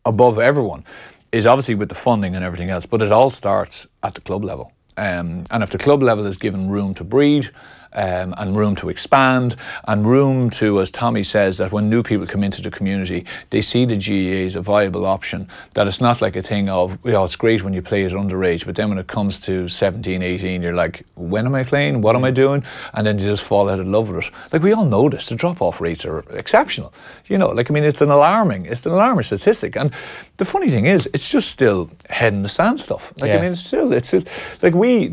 above everyone is obviously with the funding and everything else, but it all starts at the club level. And if the club level is given room to breed, and room to expand, and room to, as Tommy says, that when new people come into the community, they see the GAA as a viable option, that it's not like a thing of, it's great when you play at underage, but then when it comes to 17, 18, you're like, when am I playing? What am I doing? And then you just fall out of love with it. Like, we all know this, the drop-off rates are exceptional. It's an alarming statistic. And the funny thing is, it's just still head in the sand stuff. The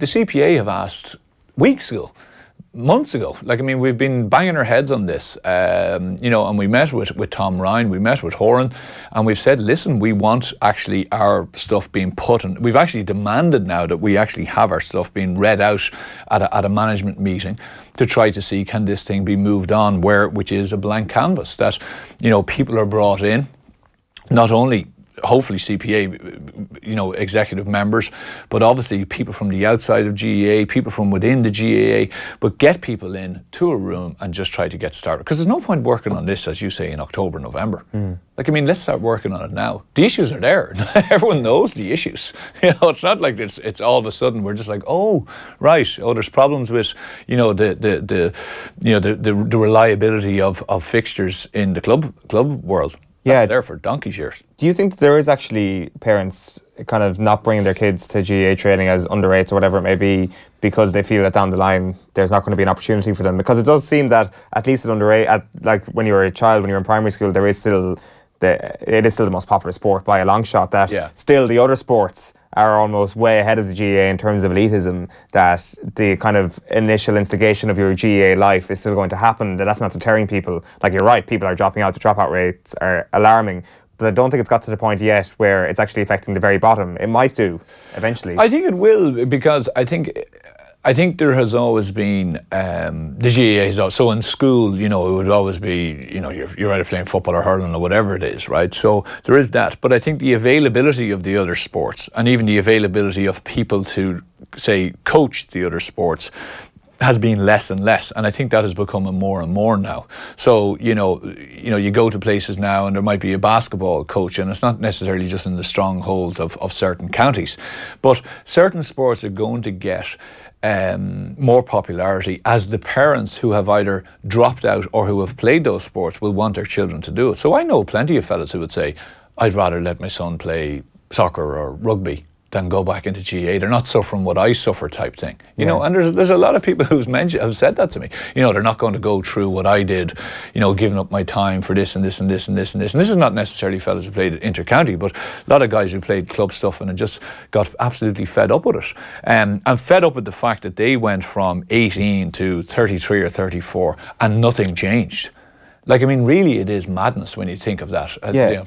CPA have asked weeks ago, months ago. We've been banging our heads on this, and we met with Tom Ryan, we met with Horan, and we've said, listen, we want actually our stuff being put in. We've actually demanded now that we actually have our stuff being read out at a management meeting to try to see, can this thing be moved on, which is a blank canvas, that, people are brought in, not only hopefully CPA, executive members, but obviously people from the outside of GAA, people from within the GAA, but get people in to a room and just try to get started. Because there's no point working on this, as you say, in October, November. Let's start working on it now. The issues are there. Everyone knows the issues. It's not like it's all of a sudden we're just like, there's problems with, the reliability of fixtures in the club world. That's there for donkey's years. Do you think there is actually parents kind of not bringing their kids to GAA training as under 8s or whatever it may be because they feel that down the line there's not going to be an opportunity for them? Because it does seem that at least at under 8, like when you were a child, when you were in primary school, it is still the most popular sport by a long shot. Still the other sports are almost way ahead of the GAA in terms of elitism, that the kind of initial instigation of your GAA life is still going to happen, that's not deterring people. Like, you're right, people are dropping out, the dropout rates are alarming, but I don't think it's got to the point yet where it's actually affecting the very bottom. It might do, eventually. I think it will, because I think there has always been, the GAA, so in school, it would always be, you're either playing football or hurling or whatever it is, right? So there is that. But I think the availability of the other sports, and even the availability of people to, say, coach the other sports, has been less and less, and I think that has become more and more now. So you go to places now and there might be a basketball coach, and it's not necessarily just in the strongholds of certain counties, but certain sports are going to get more popularity as the parents who have either dropped out or who have played those sports will want their children to do it. So I know plenty of fellas who would say, I'd rather let my son play soccer or rugby than go back into GAA. They're not suffering what I suffer type thing. And there's a lot of people have said that to me. They're not going to go through what I did, giving up my time for this and this and this and this and this. And this is not necessarily fellas who played inter-county, but a lot of guys who played club stuff and just got absolutely fed up with it. And fed up with the fact that they went from 18 to 33 or 34 and nothing changed. Really, it is madness when you think of that,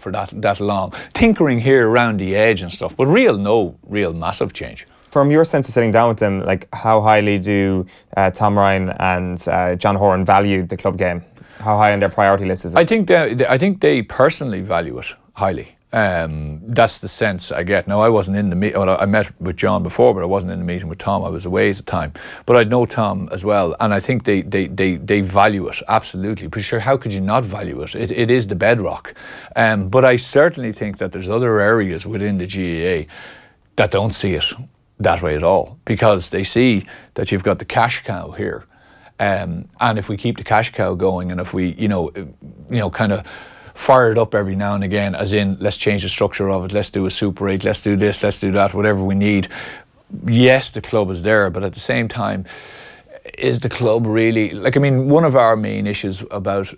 for that long. Tinkering here around the edge and stuff, but no real massive change. From your sense of sitting down with them, how highly do Tom Ryan and John Horan value the club game? How high on their priority list is it? I think they personally value it highly. That's the sense I get. Now, I wasn't in the meeting. Well, I met with John before, but I wasn't in the meeting with Tom. I was away at the time. But I know Tom as well, and I think they value it, absolutely. But sure, how could you not value it? It is the bedrock. But I certainly think that there's other areas within the GAA that don't see it that way at all, because they see that you've got the cash cow here. And if we keep the cash cow going, and if we, kind of fire it up every now and again, as in, let's change the structure of it, let's do a Super 8, let's do this, let's do that, whatever we need. Yes, the club is there, but at the same time, is the club really, one of our main issues about,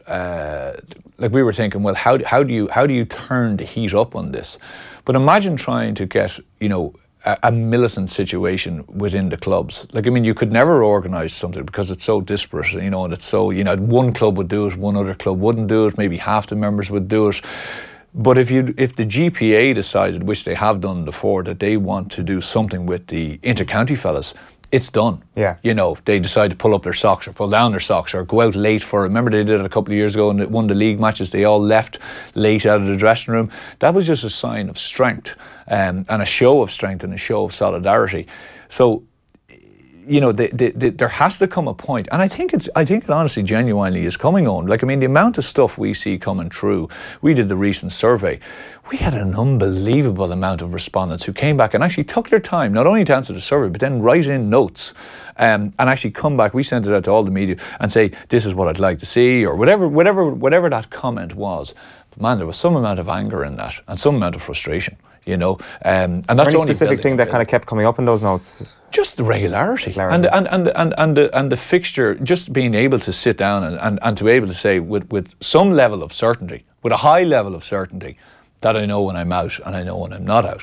we were thinking, well, how do you turn the heat up on this? But imagine trying to get, a militant situation within the clubs. You could never organise something because it's so disparate, and it's so, one club would do it, one other club wouldn't do it, maybe half the members would do it. But if the GPA decided, which they have done before, that they want to do something with the inter-county fellas, it's done. Yeah. They decide to pull up their socks or pull down their socks or go out late for, remember they did it a couple of years ago and won the league matches, they all left late out of the dressing room. That was just a sign of strength, and a show of strength and a show of solidarity. So, you know, there has to come a point, and I think it honestly, genuinely is coming on. Like, I mean, the amount of stuff we see coming through. We did the recent survey. We had an unbelievable amount of respondents who came back and actually took their time, not only to answer the survey, but then write in notes and actually come back. We sent it out to all the media and say, this is what I'd like to see, or whatever that comment was. But man, there was some amount of anger in that and some amount of frustration. You know, and that's the only specific thing that kind of kept coming up in those notes. Just the regularity. And the fixture. Just being able to sit down and to be able to say with some level of certainty, with a high level of certainty, that I know when I'm out and I know when I'm not out,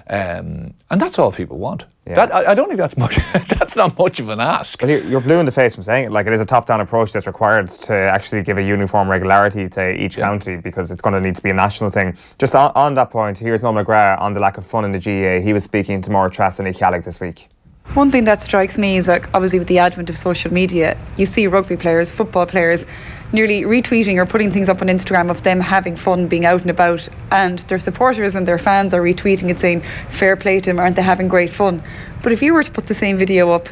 and that's all people want. Yeah. I don't think that's much. That's not much of an ask. Well, you're blue in the face from saying it. Like, it is a top-down approach that's required to actually give a uniform regularity to each county, because it's going to need to be a national thing. Just on that point, here's Noel McGrath on the lack of fun in the GAA. He was speaking to Maura Trass and Calig this week. One thing that strikes me is, like, obviously with the advent of social media, you see rugby players, football players nearly retweeting or putting things up on Instagram of them having fun, being out and about, and their supporters and their fans are retweeting it saying, fair play to them, aren't they having great fun? But if you were to put the same video up,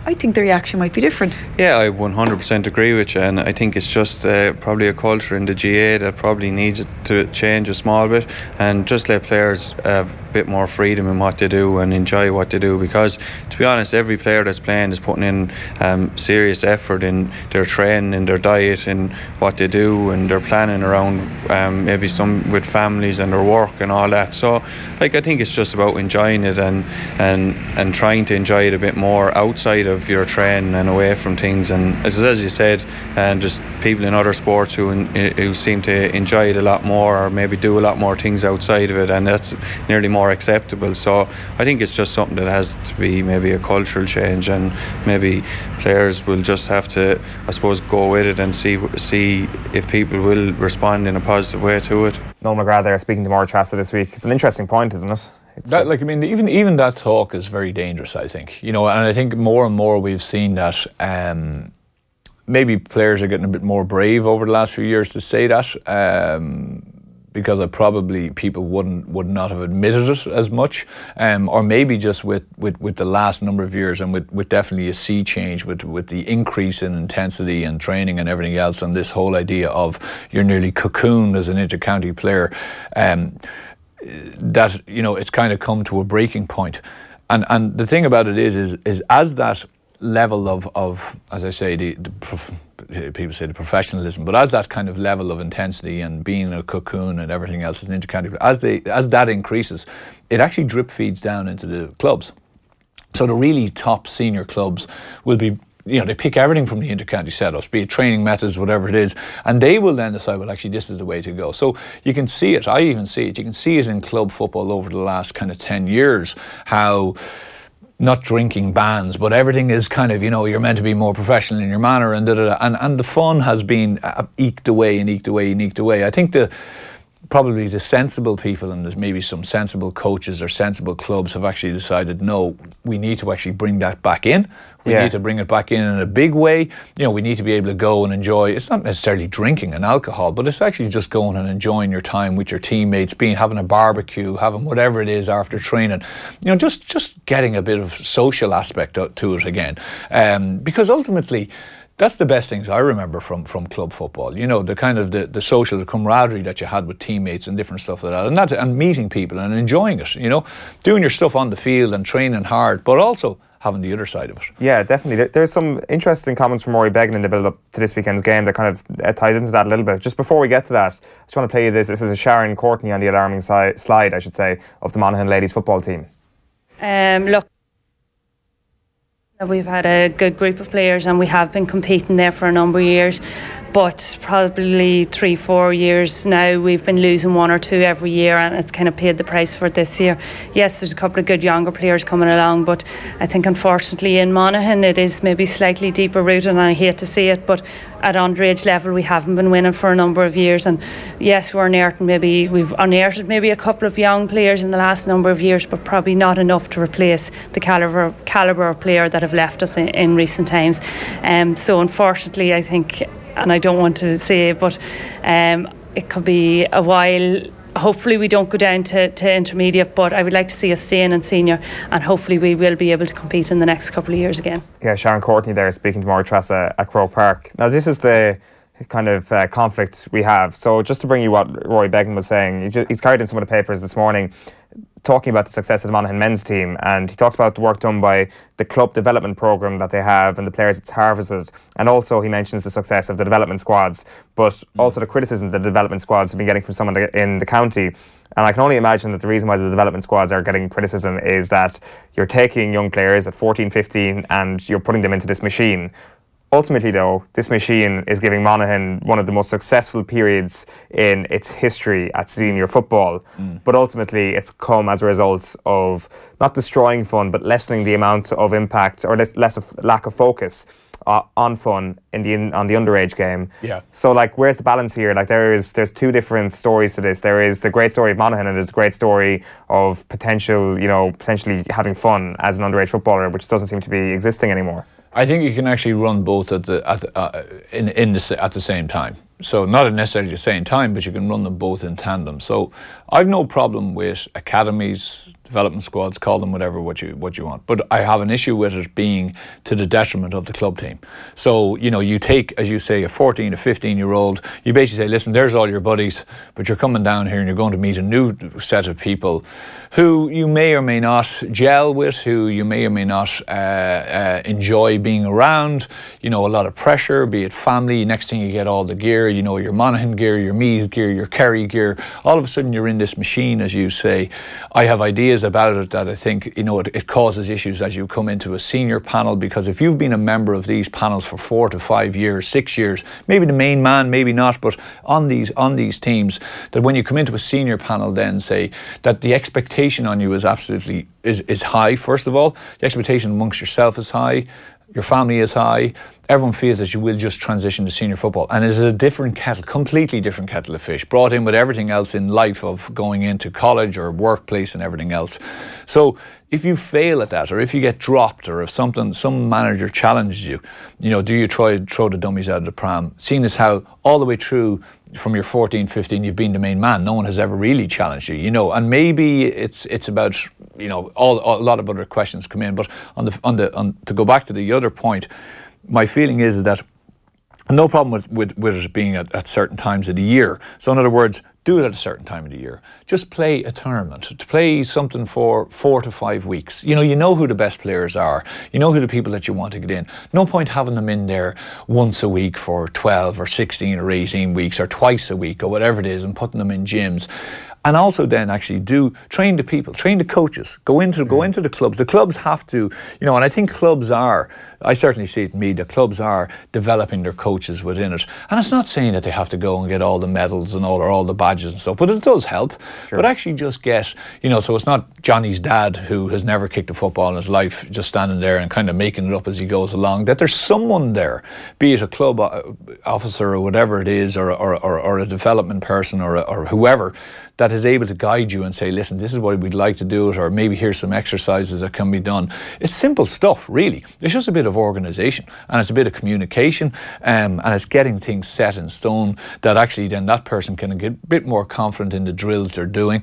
I think the reaction might be different. Yeah, I 100% agree with you, and I think it's just probably a culture in the GAA that probably needs to change a small bit, and just let players have a bit more freedom in what they do and enjoy what they do, because to be honest, every player that's playing is putting in serious effort in their training, in their diet, in what they do, and they're planning around maybe some with families and their work and all that. So like, I think it's just about enjoying it and trying to enjoy it a bit more outside of your training and away from things. And as you said, and just people in other sports who seem to enjoy it a lot more, or maybe do a lot more things outside of it, and that's nearly more acceptable. So I think it's just something that has to be maybe a cultural change, and maybe players will just have to, I suppose, go with it and see if people will respond in a positive way to it. Noel McGrath there speaking to Maura Trass this week. It's an interesting point, isn't it? That, like, I mean, even that talk is very dangerous, I think. You know, and I think more and more we've seen that maybe players are getting a bit more brave over the last few years to say that, because probably people would not have admitted it as much, or maybe just with the last number of years, and with definitely a sea change with the increase in intensity and training and everything else, and this whole idea of you're nearly cocooned as an inter-county player. That, you know, it's kind of come to a breaking point, and the thing about it is as that level of as I say, people say the professionalism, but as that kind of level of intensity and being a cocoon and everything else as an inter-county, as that increases, it actually drip feeds down into the clubs. So the really top senior clubs will be, you know, they pick everything from the inter-county setups, be it training methods, whatever it is, and they will then decide, well, actually, this is the way to go. So you can see it, I even see it, you can see it in club football over the last kind of 10 years, how not drinking bans, but everything is kind of, you know, you're meant to be more professional in your manner, and and the fun has been eked away and eked away and eked away. I think probably the sensible people, and there's maybe some sensible coaches or sensible clubs, have actually decided, no, we need to actually bring that back in. We need to bring it back in a big way. You know, we need to be able to go and enjoy. It's not necessarily drinking and alcohol, but it's actually just going and enjoying your time with your teammates, having a barbecue, having whatever it is after training. You know, just getting a bit of social aspect to it again. Because ultimately, that's the best things I remember from club football. You know, the kind of the social, the camaraderie that you had with teammates and different stuff like that, and meeting people and enjoying it. You know, doing your stuff on the field and training hard, but also having the other side of it. Yeah, definitely. There's some interesting comments from Rory Beggan in the build-up to this weekend's game that kind of ties into that a little bit. Just before we get to that, I just want to play you this. This is a Sharon Courtney on the alarming slide, I should say, of the Monaghan ladies football team. Look, we've had a good group of players and we have been competing there for a number of years, but probably 3-4 years now we've been losing one or two every year, and it's kind of paid the price for it this year. Yes, there's a couple of good younger players coming along, but I think unfortunately in Monaghan it is maybe slightly deeper rooted, and I hate to see it, but at underage level we haven't been winning for a number of years. And yes, we've unearthed maybe a couple of young players in the last number of years, but probably not enough to replace the calibre of player that have left us in recent times. So unfortunately, I think, and I don't want to say it, but it could be a while hopefully we don't go down to intermediate, but I would like to see us staying in senior, and hopefully we will be able to compete in the next couple of years again. Yeah, Sharon Courtney there speaking to Maura Tressa at Croke Park. Now this is the kind of conflict we have. So just to bring you what Roy Beggan was saying, he's carried in some of the papers this morning talking about the success of the Monaghan men's team, and he talks about the work done by the club development programme that they have and the players it's harvested, and also he mentions the success of the development squads, but also the criticism the development squads have been getting from someone in the county. And I can only imagine that the reason why the development squads are getting criticism is that you're taking young players at 14, 15 and you're putting them into this machine. Ultimately, though, this machine is giving Monaghan one of the most successful periods in its history at senior football. But ultimately, it's come as a result of not destroying fun, but lessening the amount of impact or lack of focus on fun on the underage game. Yeah. So, like, where's the balance here? Like, there's two different stories to this. There is the great story of Monaghan, and there's the great story of potentially having fun as an underage footballer, which doesn't seem to be existing anymore. I think you can actually run both at the same time. So not necessarily the same time, but you can run them both in tandem. So I've no problem with academies, development squads, call them whatever what you want. But I have an issue with it being to the detriment of the club team. So, you take, as you say, a 14, a 15-year-old, you basically say, listen, there's all your buddies, but you're coming down here and you're going to meet a new set of people who you may or may not gel with, who you may or may not enjoy being around, a lot of pressure, be it family. Next thing you get all the gear, your Monaghan gear, your Meath gear, your Kerry gear. All of a sudden you're in this machine, as you say. I have ideas about it that I think, it causes issues as you come into a senior panel, because if you've been a member of these panels for 4 to 5 years, 6 years, maybe the main man, maybe not, but on these teams, that when you come into a senior panel then say that the expectation on you is absolutely is high. First of all, the expectation amongst yourself is high, your family is high. Everyone feels that you will just transition to senior football, and it's a different kettle, completely different kettle of fish, brought in with everything else in life of going into college or workplace and everything else. So if you fail at that, or if you get dropped, or if some manager challenges you, do you try to throw the dummies out of the pram? Seeing as how all the way through from your 14, 15, you've been the main man. No one has ever really challenged you, and maybe it's about, a lot of other questions come in. But to go back to the other point, my feeling is that no problem with it being at certain times of the year. So in other words, do it at a certain time of the year. Just play a tournament, to play something for 4 to 5 weeks. You know who the best players are. You know who the people that you want to get in. No point having them in there once a week for 12 or 16 or 18 weeks, or twice a week, or whatever it is, and putting them in gyms. And also then actually train the people, train the coaches, go into the clubs. The clubs have to, and I think clubs are, I certainly see it in me, the clubs are developing their coaches within it. And it's not saying that they have to go and get all the medals and all the badges and stuff, but it does help. Sure. But actually just get, so it's not Johnny's dad who has never kicked a football in his life just standing there and kind of making it up as he goes along, that there's someone there, be it a club officer or whatever it is, or a development person or whoever, that is able to guide you and say, listen, this is what we'd like to do it, or maybe here's some exercises that can be done. It's simple stuff, really. It's just a bit of organisation, and it's a bit of communication, and it's getting things set in stone that actually then that person can get a bit more confident in the drills they're doing.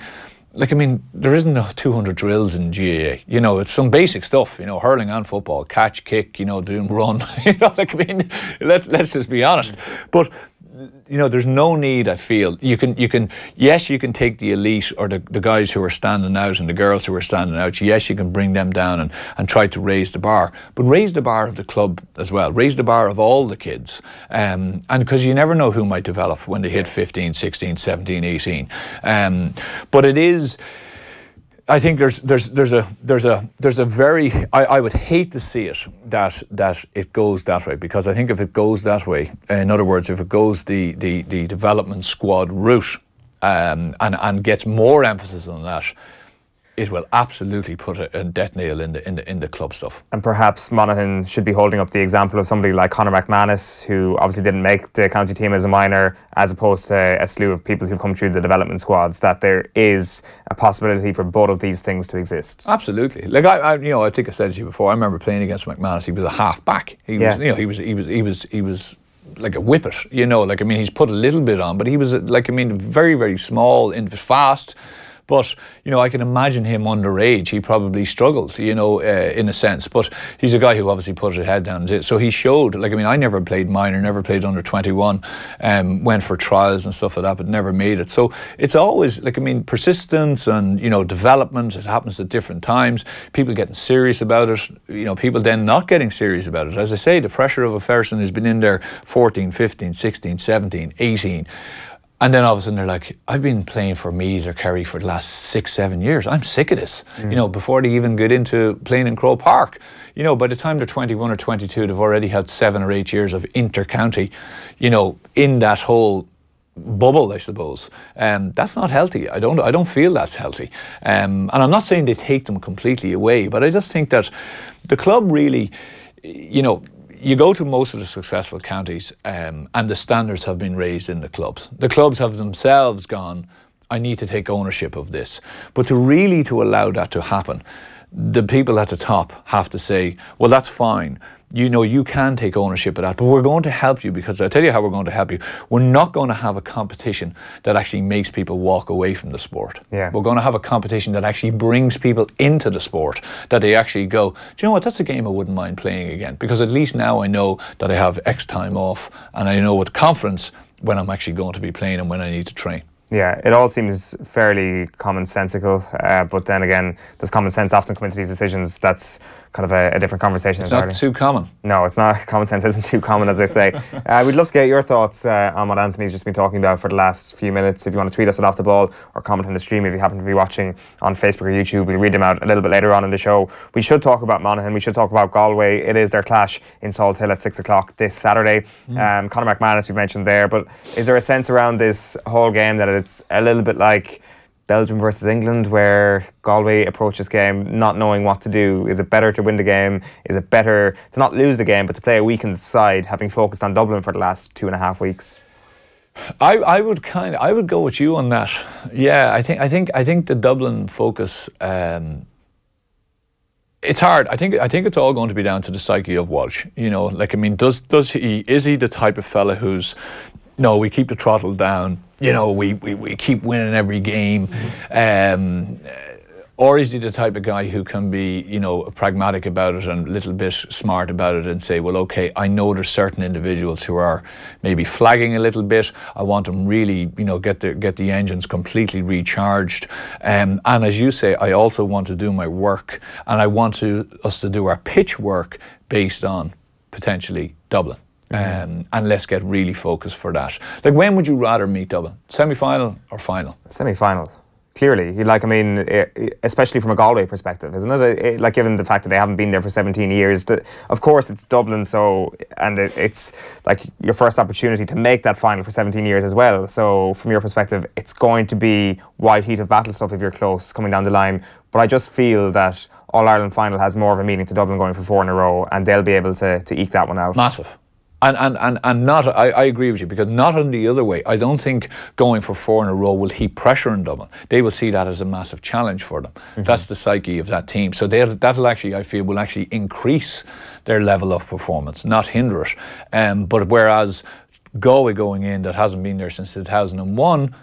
There isn't 200 drills in GAA. It's some basic stuff, hurling and football, catch, kick, doing run. Let's just be honest. But there's no need, I feel. You can take the elite, or the guys who are standing out and the girls who are standing out. Yes, you can bring them down and try to raise the bar. But raise the bar of the club as well. Raise the bar of all the kids. And because you never know who might develop when they hit 15, 16, 17, 18. But it is... I think there's a very, I would hate to see it that it goes that way, because I think if it goes that way, in other words, if it goes the development squad route and gets more emphasis on that, it will absolutely put a death nail in the club stuff. And perhaps Monaghan should be holding up the example of somebody like Conor McManus, who obviously didn't make the county team as a minor, as opposed to a slew of people who've come through the development squads, that there is a possibility for both of these things to exist. Absolutely. Like I think I said to you before, I remember playing against McManus. He was a half back. He was like a whippet, you know. Like, I mean, he's put a little bit on, but he was like, I mean, very, very small and fast. But, you know, I can imagine him underage. He probably struggled, you know, in a sense. But he's a guy who obviously put his head down. So he showed, like, I mean, I never played minor, never played under 21, went for trials and stuff like that, but never made it. So it's always, like, I mean, persistence and, you know, development. It happens at different times. People getting serious about it, you know, people then not getting serious about it. As I say, the pressure of a person who's been in there 14, 15, 16, 17, 18. And then all of a sudden they're like, I've been playing for Meath or Kerry for the last 6-7 years. I'm sick of this. You know, before they even get into playing in Croke Park. You know, by the time they're 21 or 22, they've already had 7 or 8 years of inter-county, you know, in that whole bubble, I suppose. That's not healthy. I don't feel that's healthy. And I'm not saying they take them completely away, but I just think that the club really, you know, you go to most of the successful counties and the standards have been raised in the clubs. The clubs have themselves gone, I need to take ownership of this. But to allow that to happen, the people at the top have to say, well, that's fine. You know, you can take ownership of that, but we're going to help you, because I'll tell you how we're going to help you. We're not going to have a competition that actually makes people walk away from the sport. Yeah. We're going to have a competition that actually brings people into the sport, that they actually go, do you know what, that's a game I wouldn't mind playing again, because at least now I know that I have X time off and I know with confidence when I'm actually going to be playing and when I need to train. Yeah, it all seems fairly commonsensical, but then again, does common sense often come into these decisions? That's kind of a different conversation. It's not too common. No, it's not. Common sense isn't too common, as they say. We'd love to get your thoughts on what Anthony's just been talking about for the last few minutes. If you want to tweet us at Off The Ball or comment on the stream if you happen to be watching on Facebook or YouTube, we'll read them out a little bit later on in the show. We should talk about Monaghan. We should talk about Galway. It is their clash in Salt Hill at 6 o'clock this Saturday. Conor McManus, we've mentioned there, but is there a sense around this whole game that it's a little bit like Belgium versus England, where Galway approach this game not knowing what to do? Is it better to win the game? Is it better to not lose the game but to play a weakened side, having focused on Dublin for the last 2.5 weeks? I would go with you on that. Yeah, I think the Dublin focus. It's hard. I think it's all going to be down to the psyche of Walsh. You know, like, I mean, is he the type of fella who's, no, we keep the throttle down. You know, we keep winning every game. Or is he the type of guy who can be, you know, pragmatic about it and a little bit smart about it and say, well, okay, I know there's certain individuals who are maybe flagging a little bit. I want them really, you know, get the engines completely recharged. And as you say, I also want to do my work, and I want us to do our pitch work based on potentially Dublin. And let's get really focused for that. Like, when would you rather meet Dublin? Semi-final or final? Semi-final. Clearly, like, I mean, especially from a Galway perspective, isn't it? Like, given the fact that they haven't been there for 17 years, of course it's Dublin, so, and it's like your first opportunity to make that final for 17 years as well. So from your perspective, it's going to be white heat of battle stuff if you're close coming down the line. But I just feel that All-Ireland final has more of a meaning to Dublin going for 4 in a row, and they'll be able to eke that one out. Massive. And not, I agree with you, because not on the other way. I don't think going for 4 in a row will heap pressure on Dublin. They will see that as a massive challenge for them. That's the psyche of that team. So that'll actually, I feel, will actually increase their level of performance, not hinder it. But whereas Galway going in, that hasn't been there since 2001,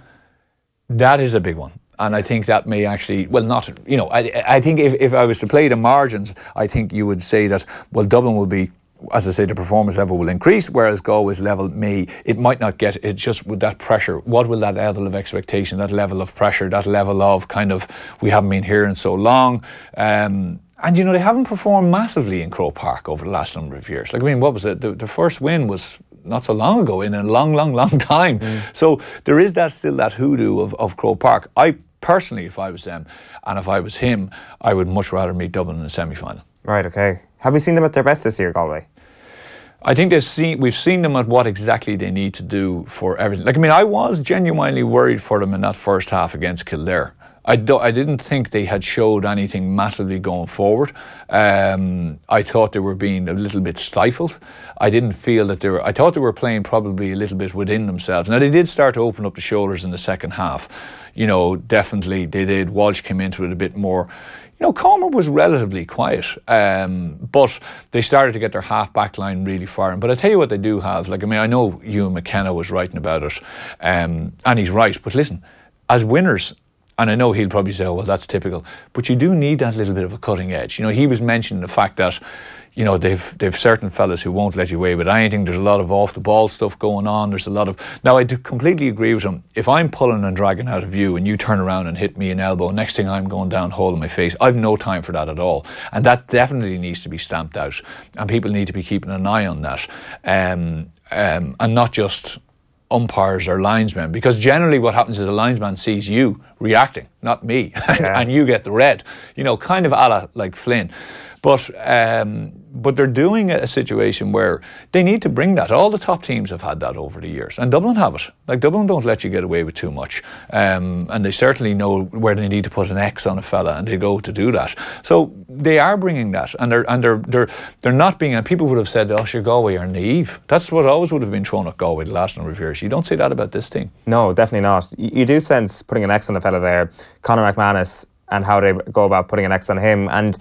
that is a big one. And I think that may actually, well, not, you know, I think if I was to play the margins, I think you would say that, well, Dublin will be, as I say, the performance level will increase, whereas Galway's level might not get it. Just with that pressure, what will that level of expectation, that level of pressure, that level of kind of, we haven't been here in so long, and you know, they haven't performed massively in Croke Park over the last number of years. Like, I mean, what was it? The first win was not so long ago, in a long time. So there is still that hoodoo of Croke Park. I personally, if I was them and if I was him, I would much rather meet Dublin in the semi-final. Right, okay. Have we seen them at their best this year, Galway? I think we've seen them at what exactly they need to do for everything. Like, I mean, I was genuinely worried for them in that first half against Kildare. I didn't think they had showed anything massively going forward. I thought they were being a little bit stifled. I didn't feel that I thought they were playing probably a little bit within themselves. Now, they did start to open up the shoulders in the second half. You know, definitely they did. Walsh came into it a bit more, Comer was relatively quiet, but they started to get their half-back line really firing. But I tell you what they do have, I know Ewan McKenna was writing about it, and he's right, but listen, as winners, and I know he'll probably say, oh, well, that's typical, but you do need that little bit of a cutting edge. He was mentioning the fact that they've certain fellas who won't let you away with anything. There's a lot of off-the-ball stuff going on. There's a lot of... Now, I do completely agree with him. If I'm pulling and dragging out of you and you turn around and hit me an elbow, next thing I'm going down, holding my face, I've no time for that at all. And that definitely needs to be stamped out. And people need to be keeping an eye on that. And not just umpires or linesmen, because generally what happens is a linesman sees you reacting, not me, and you get the red. Kind of a la like Flynn. But they're doing a situation where they need to bring that. All the top teams have had that over the years, and Dublin have it. Dublin don't let you get away with too much, and they certainly know where they need to put an X on a fella, and they go to do that. So they are bringing that, and they're not being. And people would have said, "Oh, sure, Galway are naive." That's what always would have been thrown at Galway the last number of years. You don't say that about this team. No, definitely not. You do sense putting an X on a fella there, Conor McManus, and how they go about putting an X on him. And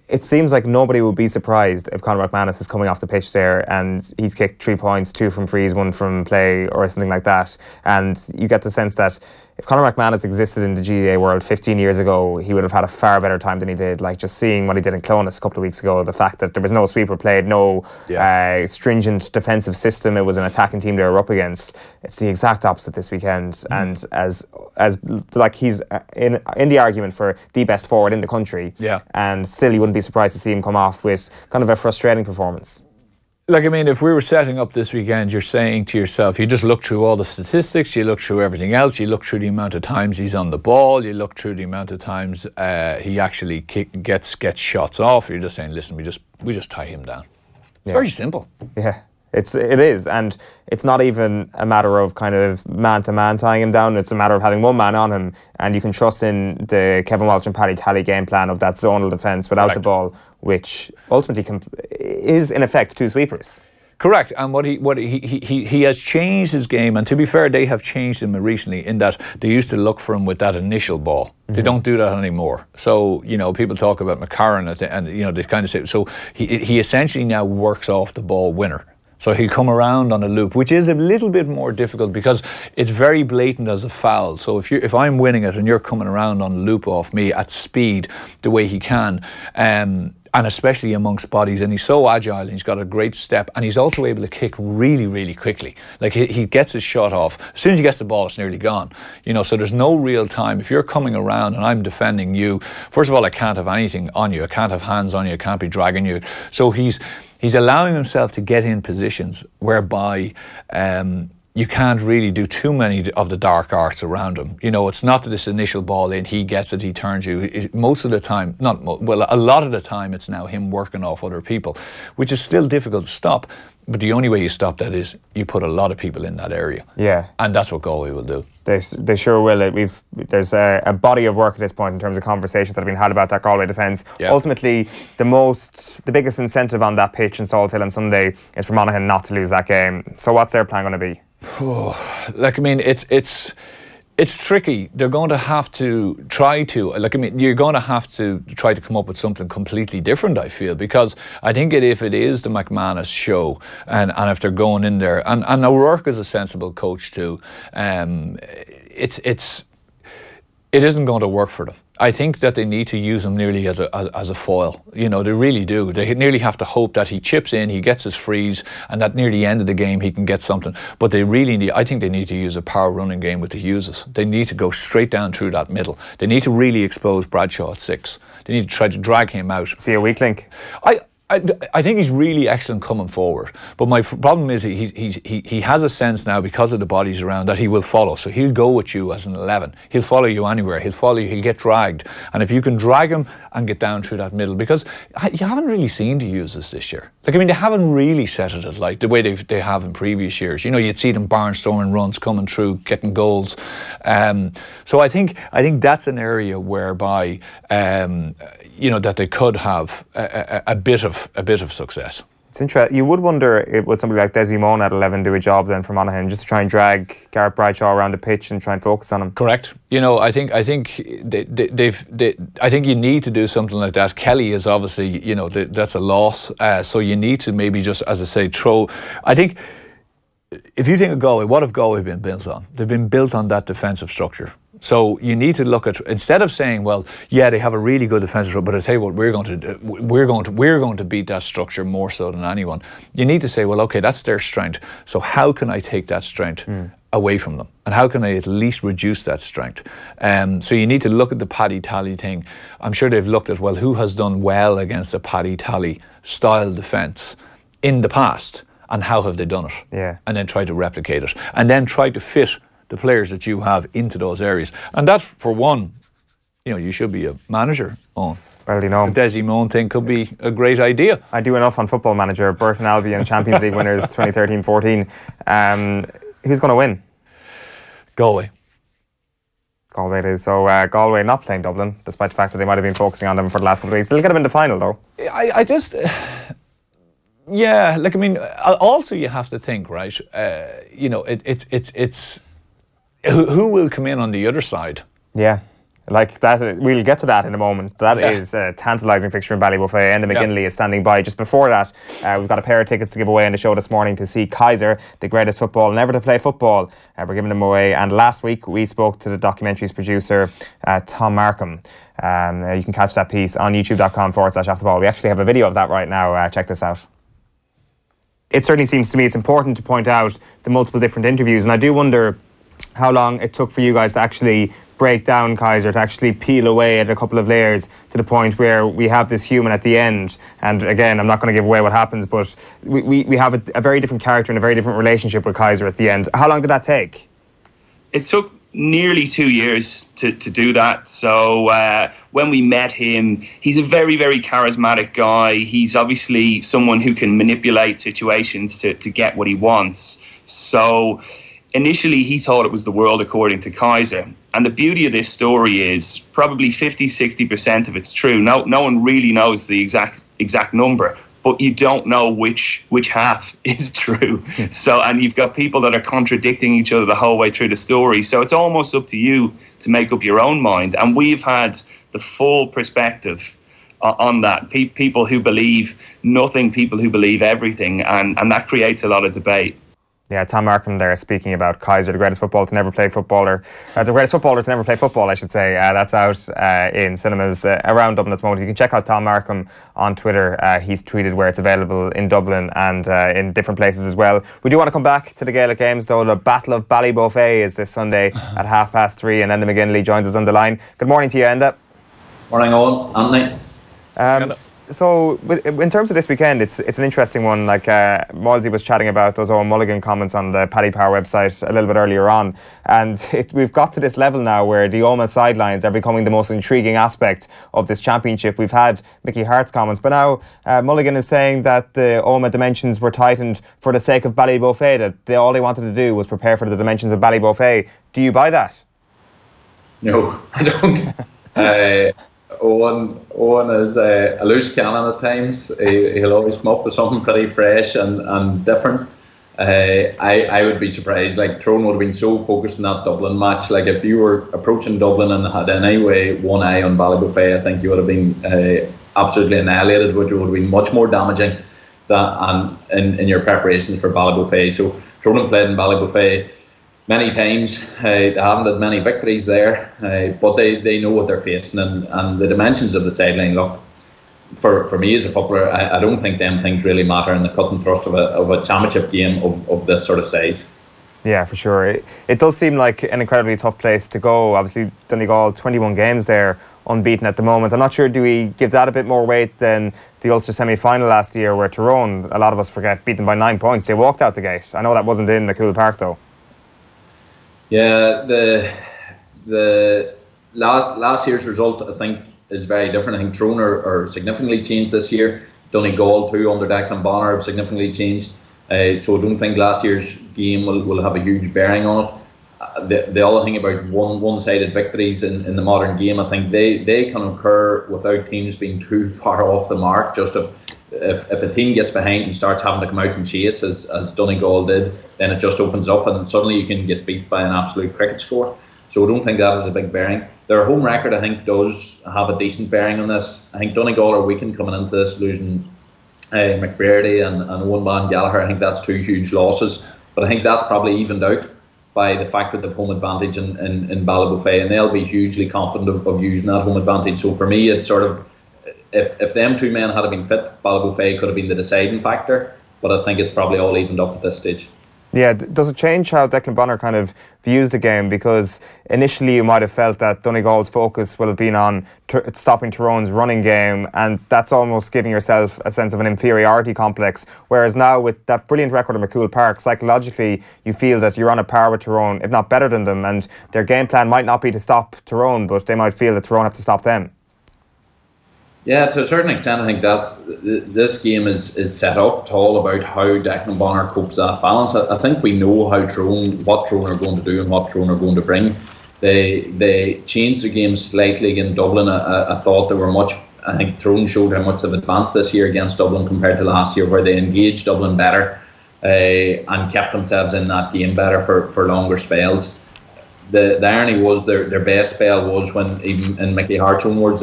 it seems like nobody would be surprised if Conor McManus is coming off the pitch there and he's kicked 3 points, 2 from frees, 1 from play or something like that. And you get the sense that if Conor McManus existed in the GAA world 15 years ago, he would have had a far better time than he did. Just seeing what he did in Clonus a couple of weeks ago, the fact that there was no sweeper played, no stringent defensive system, it was an attacking team they were up against. It's the exact opposite this weekend. And as he's in the argument for the best forward in the country, and still you wouldn't be surprised to see him come off with kind of a frustrating performance. If we were setting up this weekend, you're saying to yourself, you just look through all the statistics, you look through everything else, you look through the amount of times he's on the ball, you look through the amount of times he actually gets shots off. You're just saying, listen, we just tie him down. It's very simple. Yeah. It is, and it's not even a matter of kind of man-to-man tying him down. It's a matter of having one man on him, and you can trust in the Kevin Walsh and Paddy Talley game plan of that zonal defence without the ball, which ultimately is in effect 2 sweepers. Correct, and what he has changed his game, and to be fair, they have changed him recently in that they used to look for him with that initial ball. They don't do that anymore. So people talk about McCarron, and they kind of say so. He essentially now works off the ball winner. So he'll come around on a loop, which is a little bit more difficult because it's very blatant as a foul. So if I'm winning it and you're coming around on a loop off me at speed the way he can, and especially amongst bodies, and he's so agile and he's got a great step, and he's also able to kick really, really quickly. He gets his shot off. As soon as he gets the ball, it's nearly gone. So there's no real time. If you're coming around and I'm defending you, first of all, I can't have anything on you. I can't have hands on you. I can't be dragging you. So he's allowing himself to get in positions whereby you can't really do too many of the dark arts around him. It's not this initial ball in, he gets it, he turns you. Most of the time, a lot of the time, it's now him working off other people, which is still difficult to stop. But the only way you stop that is you put a lot of people in that area. Yeah. And that's what Galway will do. They sure will. There's a body of work at this point in terms of conversations that have been had about that Galway defence. Yeah. Ultimately, the biggest incentive on that pitch in Salthill on Sunday is for Monaghan not to lose that game. So what's their plan going to be? It's tricky. They're going to have to try to, you're going to have to try to come up with something completely different, I feel, because I think if it is the McManus show, and if they're going in there, and O'Rourke is a sensible coach too, it isn't going to work for them. I think that they need to use him nearly as a foil. They really do. They nearly have to hope that he chips in, he gets his frees, and that near the end of the game he can get something. But they really need, I think they need to use a power running game with the Hugheses. They need to go straight down through that middle. They need to really expose Bradshaw at 6. They need to try to drag him out. See a weak link? I think he's really excellent coming forward, but my problem is he has a sense now, because of the bodies around, that he will follow. So he'll go with you as an 11. He'll follow you anywhere. He'll follow you. He'll get dragged, and if you can drag him and get down through that middle, because you haven't really seen to use this year. They haven't really set it like the way they have in previous years. You'd see them barnstorming runs, coming through, getting goals. So I think that's an area whereby that they could have a bit of success. It's interesting. You would wonder would somebody like Dessie Moan at 11 do a job then for Monaghan, just to try and drag Gareth Bradshaw around the pitch and try and focus on him. Correct. You know, I think I think you need to do something like that. Kelly is obviously, you know, that's a loss. So you need to maybe just, as I say, throw. I think if you think of Galway, what have Galway been built on? They've been built on that defensive structure. So you need to look at, instead of saying, well, yeah, they have a really good defensive structure, but I tell you what, we're going to beat that structure more so than anyone. You need to say, well, okay, that's their strength. So how can I take that strength away from them? And how can I at least reduce that strength? So you need to look at the Paddy Tally thing. I'm sure they've looked at, well, who has done well against a Paddy Tally style defence in the past, and how have they done it? Yeah. And then try to replicate it, and then try to fit the players that you have into those areas. And that, for one, you know, you should be a manager on. Well, you know, the Dessie Moan thing could be a great idea. I do enough on Football Manager. Burton Albion Champions League winners 2013-14. Who's going to win? Galway. Galway it is. So Galway not playing Dublin, despite the fact that they might have been focusing on them for the last couple of weeks. They'll get them in the final, though. I just... Yeah, like, I mean, also you have to think, right, you know, it's who will come in on the other side? Yeah, like that. We'll get to that in a moment. That is a tantalising fixture in Ballybofey. Enda McGinley is standing by. Just before that, we've got a pair of tickets to give away on the show this morning to see Kaiser, the greatest football never to play football. We're giving them away. And last week we spoke to the documentary's producer, Tom Markham. You can catch that piece on youtube.com/AfterBall. We actually have a video of that right now. Check this out. It certainly seems to me it's important to point out the multiple different interviews, and I do wonder how long it took for you guys to actually break down Kaiser, to actually peel away at a couple of layers to the point where we have this human at the end. And again, I'm not going to give away what happens, but we have a very different character and a very different relationship with Kaiser at the end. How long did that take? It took nearly 2 years to do that. So when we met him, he's a very, very charismatic guy. He's obviously someone who can manipulate situations to get what he wants. So initially he thought it was the world according to Kaiser. And the beauty of this story is probably 50-60% of it's true. No one really knows the exact number, but you don't know which half is true. So, and you've got people that are contradicting each other the whole way through the story. So it's almost up to you to make up your own mind. And we've had the full perspective on that. People who believe nothing, people who believe everything. And that creates a lot of debate. Yeah, Tom Markham there speaking about Kaiser, the greatest footballer to never play football, I should say. That's out in cinemas around Dublin at the moment. You can check out Tom Markham on Twitter. He's tweeted where it's available in Dublin and in different places as well. We do want to come back to the Gaelic games, though. The Battle of Ballybofey is this Sunday at 3:30, and Enda McGinley joins us on the line. Good morning to you, Enda. Morning all, Anthony. So, in terms of this weekend, it's an interesting one. Like Moyles was chatting about those Owen Mulligan comments on the Paddy Power website a little bit earlier on, and we've got to this level now where the Oma sidelines are becoming the most intriguing aspect of this championship. We've had Mickey Hart's comments, but now Mulligan is saying that the Oma dimensions were tightened for the sake of Ballybofey, that all they wanted to do was prepare for the dimensions of Ballybofey. Do you buy that? No, I don't. Owen is a loose cannon at times. He'll always come up with something pretty fresh and different. I would be surprised. Like, Tyrone would have been so focused on that Dublin match. Like, if you were approaching Dublin and had in any way one eye on Ballybofey, I think you would have been absolutely annihilated, which would have been much more damaging in your preparations for Ballybofey. So Tyrone have played in Ballybofey many times. They haven't had many victories there, but they know what they're facing, and the dimensions of the sideline. Look, for me as a footballer, I don't think them things really matter in the cut and thrust of a championship game of this sort of size. Yeah, for sure. It does seem like an incredibly tough place to go. Obviously, Donegal, 21 games there, unbeaten at the moment. I'm not sure, do we give that a bit more weight than the Ulster semi-final last year, where Tyrone, a lot of us forget, beat them by 9 points. They walked out the gate. I know that wasn't in the Cool Park, though. Yeah, the last year's result, I think, is very different. I think Tyrone are significantly changed this year. Donegal too, under Declan Bonner, have significantly changed. So I don't think last year's game will have a huge bearing on it. The other thing about one-sided victories in the modern game, I think they can occur without teams being too far off the mark. Just if if a team gets behind and starts having to come out and chase, as Donegal did, then it just opens up and suddenly you can get beat by an absolute cricket score. So I don't think that is a big bearing. Their home record, I think, does have a decent bearing on this. I think Donegal are weakened coming into this, losing McBrearty and Owen Van Gallagher. I think that's 2 huge losses. But I think that's probably evened out by the fact that they've home advantage in Ballybofey, and they'll be hugely confident of using that home advantage. So for me, it's sort of, if them 2 men had been fit, Ballybofey could have been the deciding factor. But I think it's probably all evened up at this stage. Yeah, does it change how Declan Bonner kind of views the game? Because initially you might have felt that Donegal's focus will have been on stopping Tyrone's running game, and that's almost giving yourself a sense of an inferiority complex. Whereas now, with that brilliant record of McCool Park, psychologically you feel that you're on a par with Tyrone, if not better than them, and their game plan might not be to stop Tyrone, but they might feel that Tyrone have to stop them. Yeah, to a certain extent, I think that this game is set up all about how Declan Bonner copes that balance. I think we know what Tyrone are going to do and what Tyrone are going to bring. They changed the game slightly in Dublin. I thought they were I think Tyrone showed how much they've advanced this year against Dublin compared to last year, where they engaged Dublin better and kept themselves in that game better for longer spells. The irony was their best spell was when, even in Mickey Hart's own words,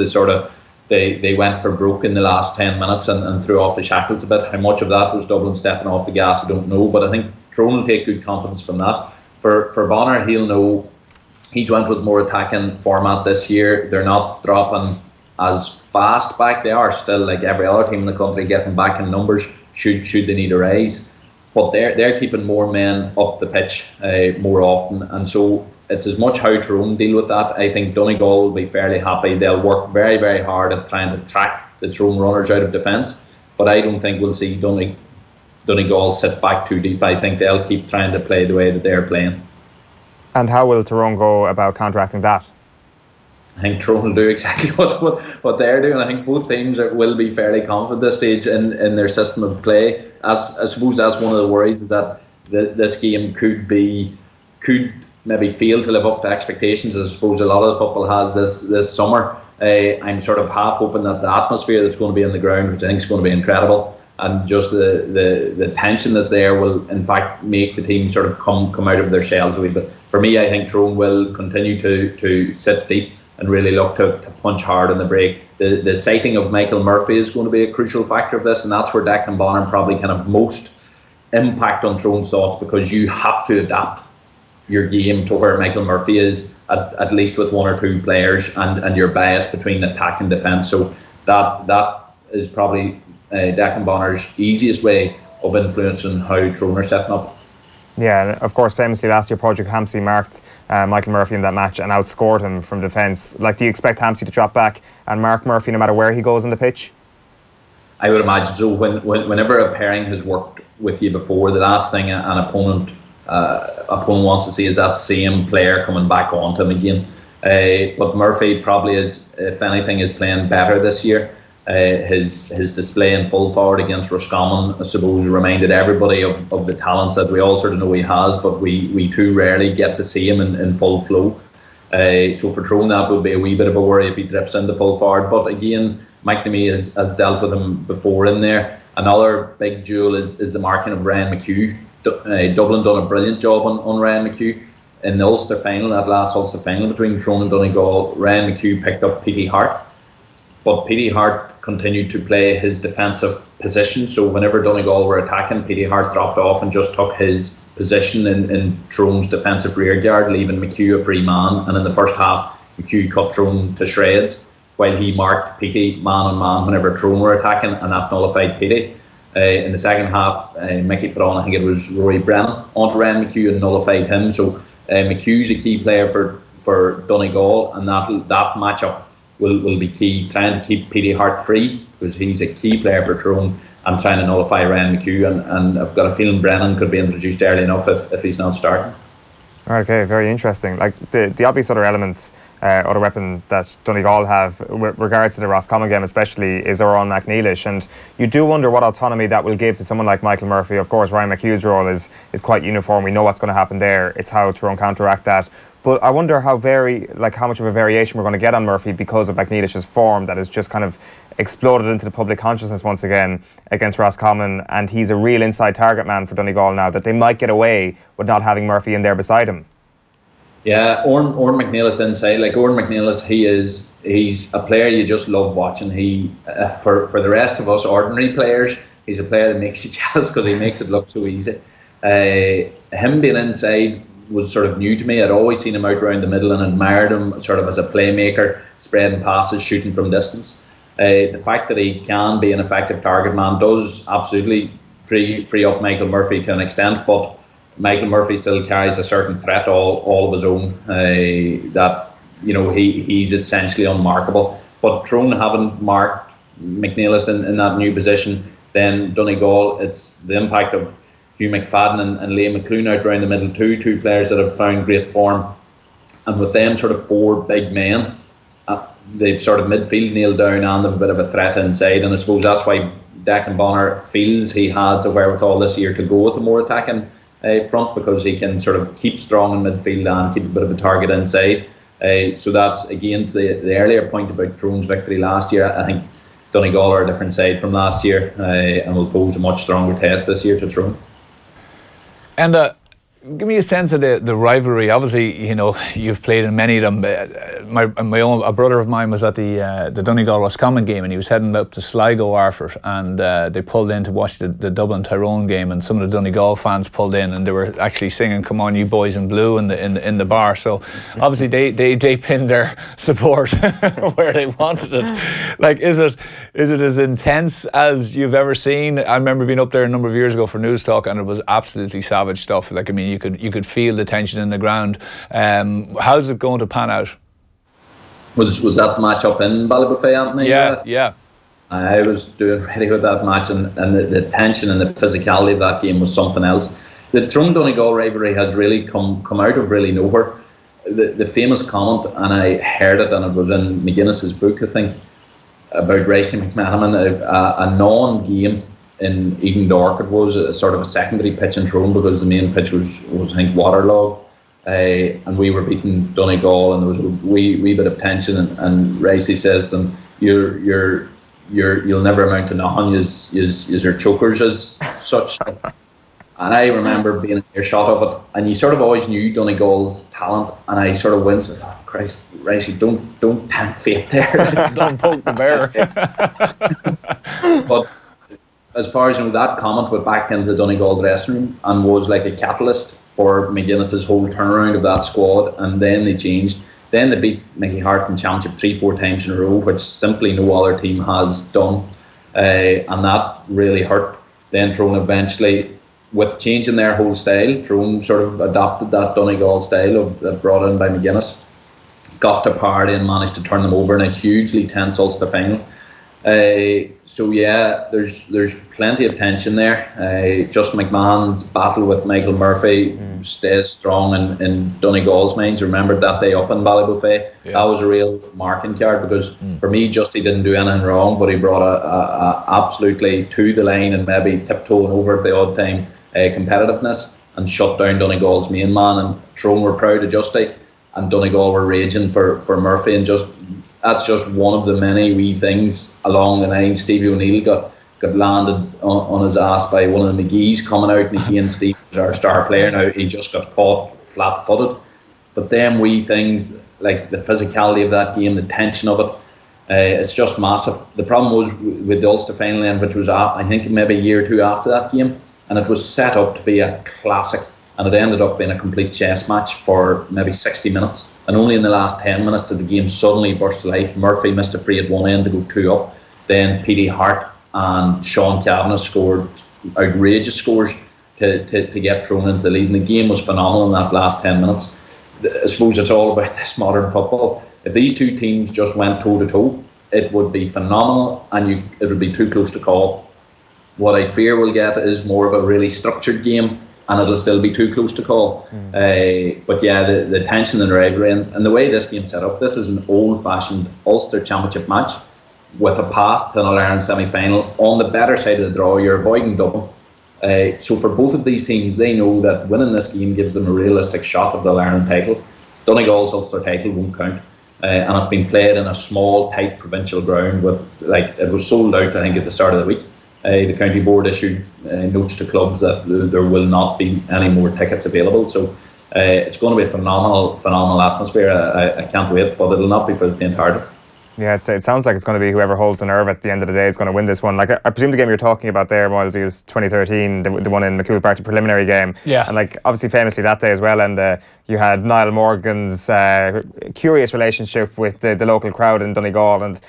they went for broke in the last 10 minutes and threw off the shackles a bit. How much of that was Dublin stepping off the gas, I don't know, but I think Tyrone will take good confidence from that. For Bonner, he'll know he's went with more attacking format this year. They're not dropping as fast back. They are still, like every other team in the country, getting back in numbers should they need a rise. But they're keeping more men up the pitch more often, and so it's as much how Tyrone deal with that. I think Donegal will be fairly happy. They'll work very, very hard at trying to track the Tyrone runners out of defence, but I don't think we'll see Donegal sit back too deep. I think they'll keep trying to play the way that they're playing. And how will Tyrone go about counteracting that? I think Tyrone will do exactly what they're doing. I think both teams will be fairly confident at this stage in their system of play. I suppose that's one of the worries, is that this game could maybe fail to live up to expectations. I suppose a lot of the football has this summer. I'm sort of half hoping that the atmosphere that's going to be on the ground, which I think is going to be incredible, and just the tension that's there will in fact make the team sort of come out of their shells a wee bit. For me, I think Tyrone will continue to sit deep and really look to punch hard on the break. The sighting of Michael Murphy is going to be a crucial factor of this, and that's where Declan Bonner probably can have most impact on Tyrone's thoughts, because you have to adapt your game to where Michael Murphy is, at least with 1 or 2 players, and your bias between attack and defence. So that is probably Declan Bonner's easiest way of influencing how Tyrone are setting up. Yeah, and of course, famously last year, Padraig Hampsey marked Michael Murphy in that match and outscored him from defence. Like, do you expect Hampsey to drop back and mark Murphy no matter where he goes on the pitch? I would imagine so. Whenever a pairing has worked with you before, the last thing an opponent wants to see is that same player coming back onto him again. But Murphy probably is, if anything, is playing better this year. His display in full forward against Roscommon, I suppose, reminded everybody of the talents that we all sort of know he has, but we too rarely get to see him in full flow. So for Tyrone, that would be a wee bit of a worry if he drifts into full forward. But again, McNamee has dealt with him before in there. Another big jewel is the marking of Ryan McHugh. Dublin done a brilliant job on Ryan McHugh. In the Ulster final, that last Ulster final between Tyrone and Donegal, Ryan McHugh picked up Petey Hart. But Petey Hart continued to play his defensive position. So whenever Donegal were attacking, Petey Hart dropped off and just took his position in Tyrone's defensive rear guard, leaving McHugh a free man. And in the first half, McHugh cut Tyrone to shreds, while he marked Petey man on man whenever Tyrone were attacking, and that nullified Petey. In the second half, Mickey put on, I think it was Rory Brennan, onto Ryan McHugh and nullified him. So McHugh's a key player for Donegal, and that matchup will be key, trying to keep Petey Hart free, because he's a key player for Tyrone, and trying to nullify Ryan McHugh. And I've got a feeling Brennan could be introduced early enough if he's not starting. Okay, very interesting. Like the obvious other elements other weapon that Donegal have with regards to the Roscommon game especially is our own McNeilish, and you do wonder what autonomy that will give to someone like Michael Murphy. Of course, Ryan McHugh's role is quite uniform. We know what's going to happen there. It's how Tyrone counteract that. But I wonder how much of a variation we're going to get on Murphy because of McNeilish's form that has just kind of exploded into the public consciousness once again against Roscommon, and he's a real inside target man for Donegal now, that they might get away with not having Murphy in there beside him. Yeah, Oran McNeilis inside, like Oran McNeilis, he's a player you just love watching. He for the rest of us ordinary players, he's a player that makes you jealous because he makes it look so easy. Him being inside was sort of new to me. I'd always seen him out around the middle and admired him sort of as a playmaker, spreading passes, shooting from distance. The fact that he can be an effective target man does absolutely free up Michael Murphy to an extent, but Michael Murphy still carries a certain threat all of his own, that, you know, he's essentially unmarkable. But Tyrone haven't marked McNeilis in that new position. Then Donegal, it's the impact of Hugh McFadden and Liam McClune out around the middle too, two players that have found great form. And with them sort of four big men, they've sort of midfield nailed down and they've a bit of a threat inside. And I suppose that's why Declan Bonner feels he had the wherewithal this year to go with a more attacking front, because he can sort of keep strong in midfield and keep a bit of a target inside. So that's, again, to the earlier point about Tyrone's victory last year. I think Donegal are a different side from last year and will pose a much stronger test this year to Tyrone. And give me a sense of the rivalry. Obviously, you know, you've played in many of them. A brother of mine was at the Donegal Roscommon game, and he was heading up to Sligo Arford, and they pulled in to watch the Dublin Tyrone game, and some of the Donegal fans pulled in, and they were actually singing "Come on, you boys in blue" in the bar. So obviously they pinned their support where they wanted it. Like, is it as intense as you've ever seen? I remember being up there a number of years ago for News Talk, and it was absolutely savage stuff. Like, I mean, you could feel the tension in the ground. How's it going to pan out? Was that match up in Ballybofey, Anthony? Yeah. I was doing ready with that match, and the tension and the physicality of that game was something else. The Tyrone-Donegal rivalry has really come out of really nowhere. The famous comment, and I heard it, and it was in McGuinness's book, I think, about Racing McManaman, a non-game in Eden Dork. It was a sort of a secondary pitch in Tyrone because the main pitch was I think waterlogged, and we were beating Donegal, and there was a wee bit of tension, and Racey says to them, you'll never amount to nothing, is your chokers as such. And I remember being in earshot of it, and you sort of always knew Donegal's talent, and I sort of winced. I thought, Christ, Racey, don't tempt fate there. Don't poke the bear. But as far as you know, that comment went back into the Donegal dressing room and was like a catalyst for McGuinness's whole turnaround of that squad. And then they changed. Then they beat Mickey Hart in Championship 3-4 times in a row, which simply no other team has done, and that really hurt. Then Tyrone eventually, with changing their whole style, Tyrone sort of adopted that Donegal style that brought in by McGuinness, got to parity and managed to turn them over in a hugely tense Ulster final. So yeah, there's plenty of tension there. Justin McMahon's battle with Michael Murphy stays strong in Donegal's minds. Remembered that day up in Ballybofey. Yeah. That was a real marking card, because for me, Justy didn't do anything wrong, but he brought a absolutely to the line and maybe tiptoeing over at the odd time competitiveness, and shut down Donegal's main man. And Tyrone were proud of Justy, and Donegal were raging for Murphy, and that's just one of the many wee things along the line. Stevie O'Neill got landed on his ass by one of the McGees coming out, and again, Steve was our star player. Now he just got caught flat-footed. But them wee things, like the physicality of that game, the tension of it, it's just massive. The problem was with the Ulster final end, which was I think maybe a year or two after that game, and it was set up to be a classic, and it ended up being a complete chess match for maybe 60 minutes. And only in the last 10 minutes did the game suddenly burst to life. Murphy missed a free at one end to go 2 up. Then Petey Hart and Sean Kavanagh scored outrageous scores to get thrown into the lead. And the game was phenomenal in that last 10 minutes. I suppose it's all about this modern football. If these two teams just went toe-to-toe, it would be phenomenal, and it would be too close to call. What I fear we'll get is more of a really structured game, and it'll still be too close to call. But yeah, the tension and the rivalry, and the way this game's set up, this is an old-fashioned Ulster Championship match with a path to an All-Ireland semi-final. On the better side of the draw, you're avoiding Dublin. So for both of these teams, they know that winning this game gives them a realistic shot of the All-Ireland title. Donegal's Ulster title won't count. And it's been played in a small, tight provincial ground with, like, it was sold out, I think, at the start of the week. The county board issued notes to clubs that there will not be any more tickets available. So it's going to be a phenomenal atmosphere. I can't wait, but it'll not be for the faint-hearted. Yeah, it sounds like it's going to be whoever holds the nerve at the end of the day is going to win this one. Like, I presume the game you're talking about there, Moyles, is 2013, the one in McCool Park, the preliminary game. Yeah. And like, obviously famously that day as well, and you had Niall Morgan's curious relationship with the local crowd in Donegal, and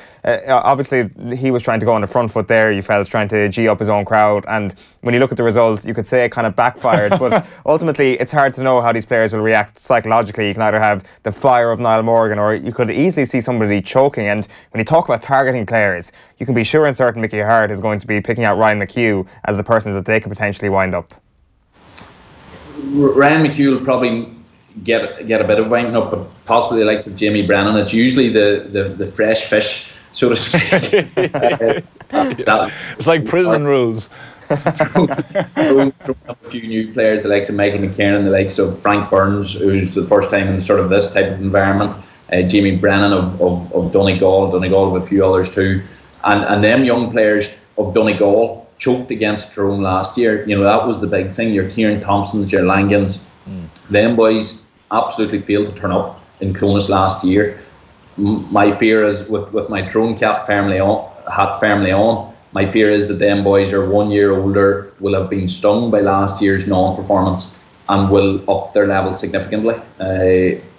obviously he was trying to go on the front foot there, you felt, trying to G up his own crowd, and when you look at the results, you could say it kind of backfired, but ultimately it's hard to know how these players will react psychologically. You can either have the fire of Niall Morgan, or you could easily see somebody choking. And when you talk about targeting players, you can be sure and certain Mickey Hart is going to be picking out Ryan McHugh as the person that they could potentially wind up. Ryan McHugh will probably get a bit of winding up, but possibly the likes of Jamie Brennan. It's usually the fresh fish, so to speak. It's like prison rules. Throwing up a few new players, the likes of Michael McKiernan, the likes of Frank Burns, who's the first time in sort of this type of environment. Jamie Brennan of Donegal with a few others too, and them young players of Donegal choked against Tyrone last year. You know, that was the big thing. Your Kieran Thompsons, your Langans, them boys absolutely failed to turn up in Clonus last year. My fear is, with my Tyrone hat firmly on, my fear is that them boys are 1 year older, will have been stung by last year's non-performance, and will up their level significantly.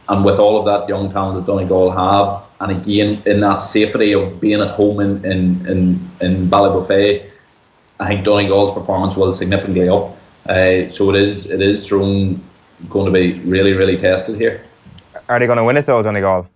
And with all of that young talent that Donegal have, and again in that safety of being at home in Ballybofey, I think Donegal's performance will significantly up. So it is Tyrone going to be really, really tested here. Are they going to win it though, Donegal?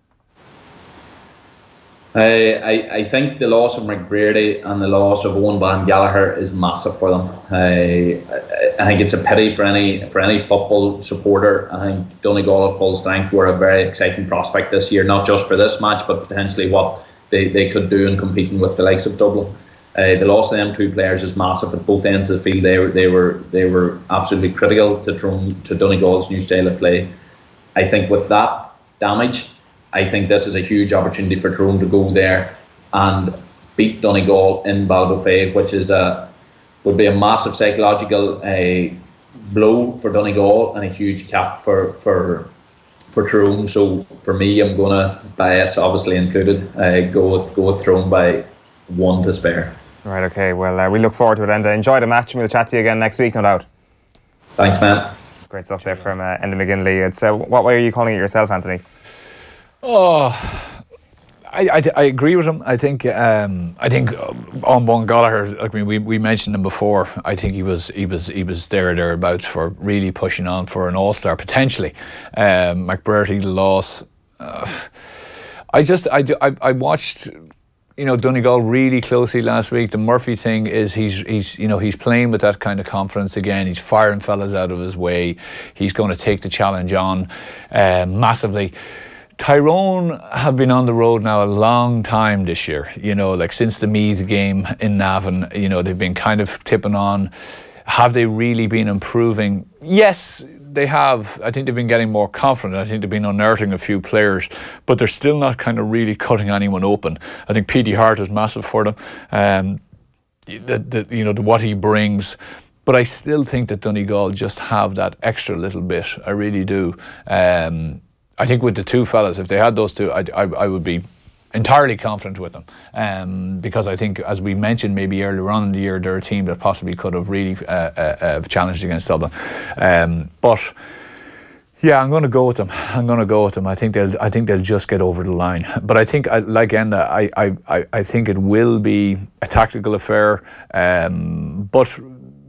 I think the loss of McBrearty and the loss of Owen Van Gallagher is massive for them. I think it's a pity for any football supporter. I think Donegal at full strength were a very exciting prospect this year, not just for this match, but potentially what they could do in competing with the likes of Dublin. The loss of them two players is massive at both ends of the field. They were absolutely critical to Donegal's new style of play. I think with that damage, I think this is a huge opportunity for Tyrone to go there and beat Donegal in Ballybofey, which would be a massive psychological blow for Donegal and a huge cap for Tyrone. So for me, I'm going to, bias obviously included, go with Tyrone by 1 to spare. Right, okay. Well, we look forward to it, Enda. Enjoy the match, and we'll chat to you again next week, no doubt. Thanks, man. Great stuff there from Enda McGinley. It's what way are you calling it yourself, Anthony? Oh, I agree with him. I think on Owen Gallagher, I mean, we mentioned him before. I think he was thereabouts for really pushing on for an All-Star potentially. McBrearty, the loss. I watched, you know, Donegal really closely last week. The Murphy thing is he's playing with that kind of confidence again. He's firing fellas out of his way. He's going to take the challenge on massively. Tyrone have been on the road now a long time this year, you know, like since the Meath game in Navan, you know, they've been kind of tipping on. Have they really been improving? Yes, they have. I think they've been getting more confident. I think they've been unearthing a few players, but they're still not kind of really cutting anyone open. I think P.D. Hart is massive for them, what he brings. But I still think that Donegal just have that extra little bit. I really do. I think with the two fellas, if they had those two, I would be entirely confident with them. Because I think, as we mentioned maybe earlier on in the year, they're a team that possibly could have really challenged against Dublin. But yeah, I'm going to go with them. I think they'll just get over the line. But I think, like Enda, I think it will be a tactical affair. But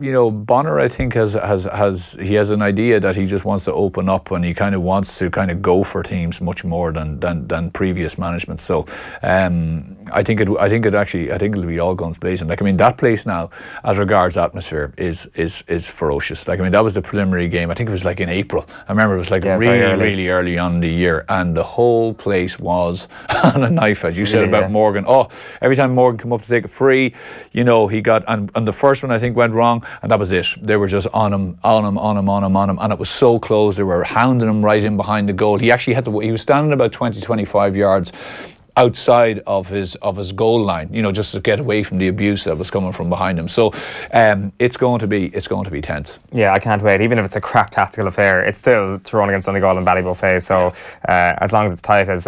Bonner, I think, has an idea that he just wants to open up, and he kind of wants to kind of go for teams much more than previous management. So I think it'll be all guns blazing. Like, I mean, that place now, as regards atmosphere, is ferocious. Like, I mean, that was the preliminary game. I think it was like in April. I remember it was like really early on in the year, and the whole place was on a knife edge. You said about Morgan. Oh, every time Morgan came up to take a free, he got, and the first one I think went wrong, and that was it. They were just on him, and it was so close. They were hounding him right in behind the goal. He was standing about 20-25 yards outside of his goal line, just to get away from the abuse that was coming from behind him. So it's going to be tense. Yeah, I can't wait. Even if it's a crap tactical affair, it's still Tyrone against Donegal and Ballybofey. So as long as it's tight, as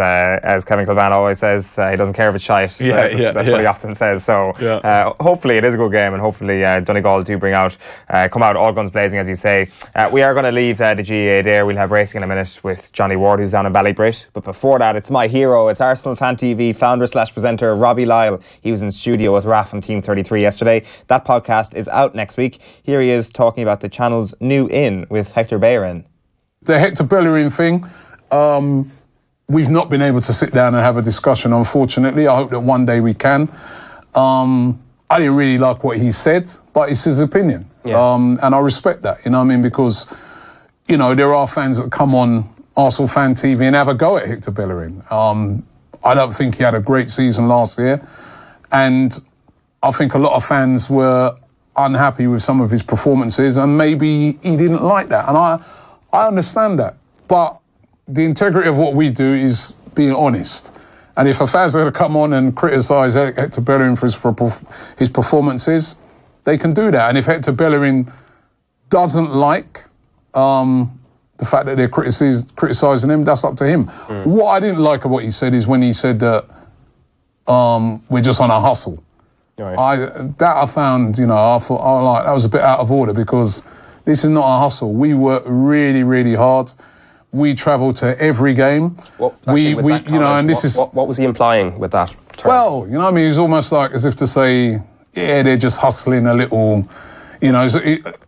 Kevin Kilban always says, he doesn't care if it's shite. That's what he often says. So hopefully it is a good game, and hopefully Donegal do come out all guns blazing, as you say. We are going to leave the GAA there. We'll have racing in a minute with Johnny Ward, who's down in Ballybrit. But before that, it's my hero. It's Arsenal fan TV founder/presenter Robbie Lyle. He was in studio with Raf and Team 33 yesterday. That podcast is out next week. Here he is talking about the channel's new in with Hector Bellerin. The Hector Bellerin thing, we've not been able to sit down and have a discussion, unfortunately. I hope that one day we can. I didn't really like what he said, but it's his opinion. And I respect that, because, there are fans that come on Arsenal fan TV and have a go at Hector Bellerin. I don't think he had a great season last year, and I think a lot of fans were unhappy with some of his performances, and maybe he didn't like that, and I understand that. But the integrity of what we do is being honest, and if a fan's going to come on and criticise Hector Bellerin for his performances, they can do that. And if Hector Bellerin doesn't like the fact that they're criticising him, that's up to him. What I didn't like of what he said is when he said that we're just on a hustle. Right. I found, I thought, that was a bit out of order, because this is not a hustle. We work really, really hard. We travel to every game. What was he implying with that term? Well, it's almost like as if to say, they're just hustling a little,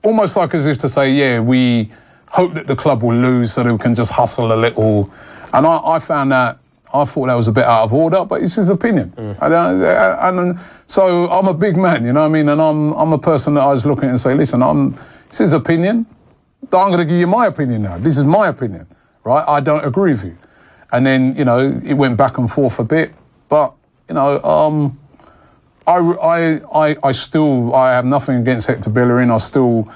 almost like as if to say, we hope that the club will lose so they can just hustle a little. And I thought that was a bit out of order, but it's his opinion. And so I'm a big man, and I'm a person that I was looking at and say, listen, it's his opinion. I'm going to give you my opinion now. This is my opinion, right? I don't agree with you. And then, it went back and forth a bit, but, I have nothing against Hector Bellerin. I still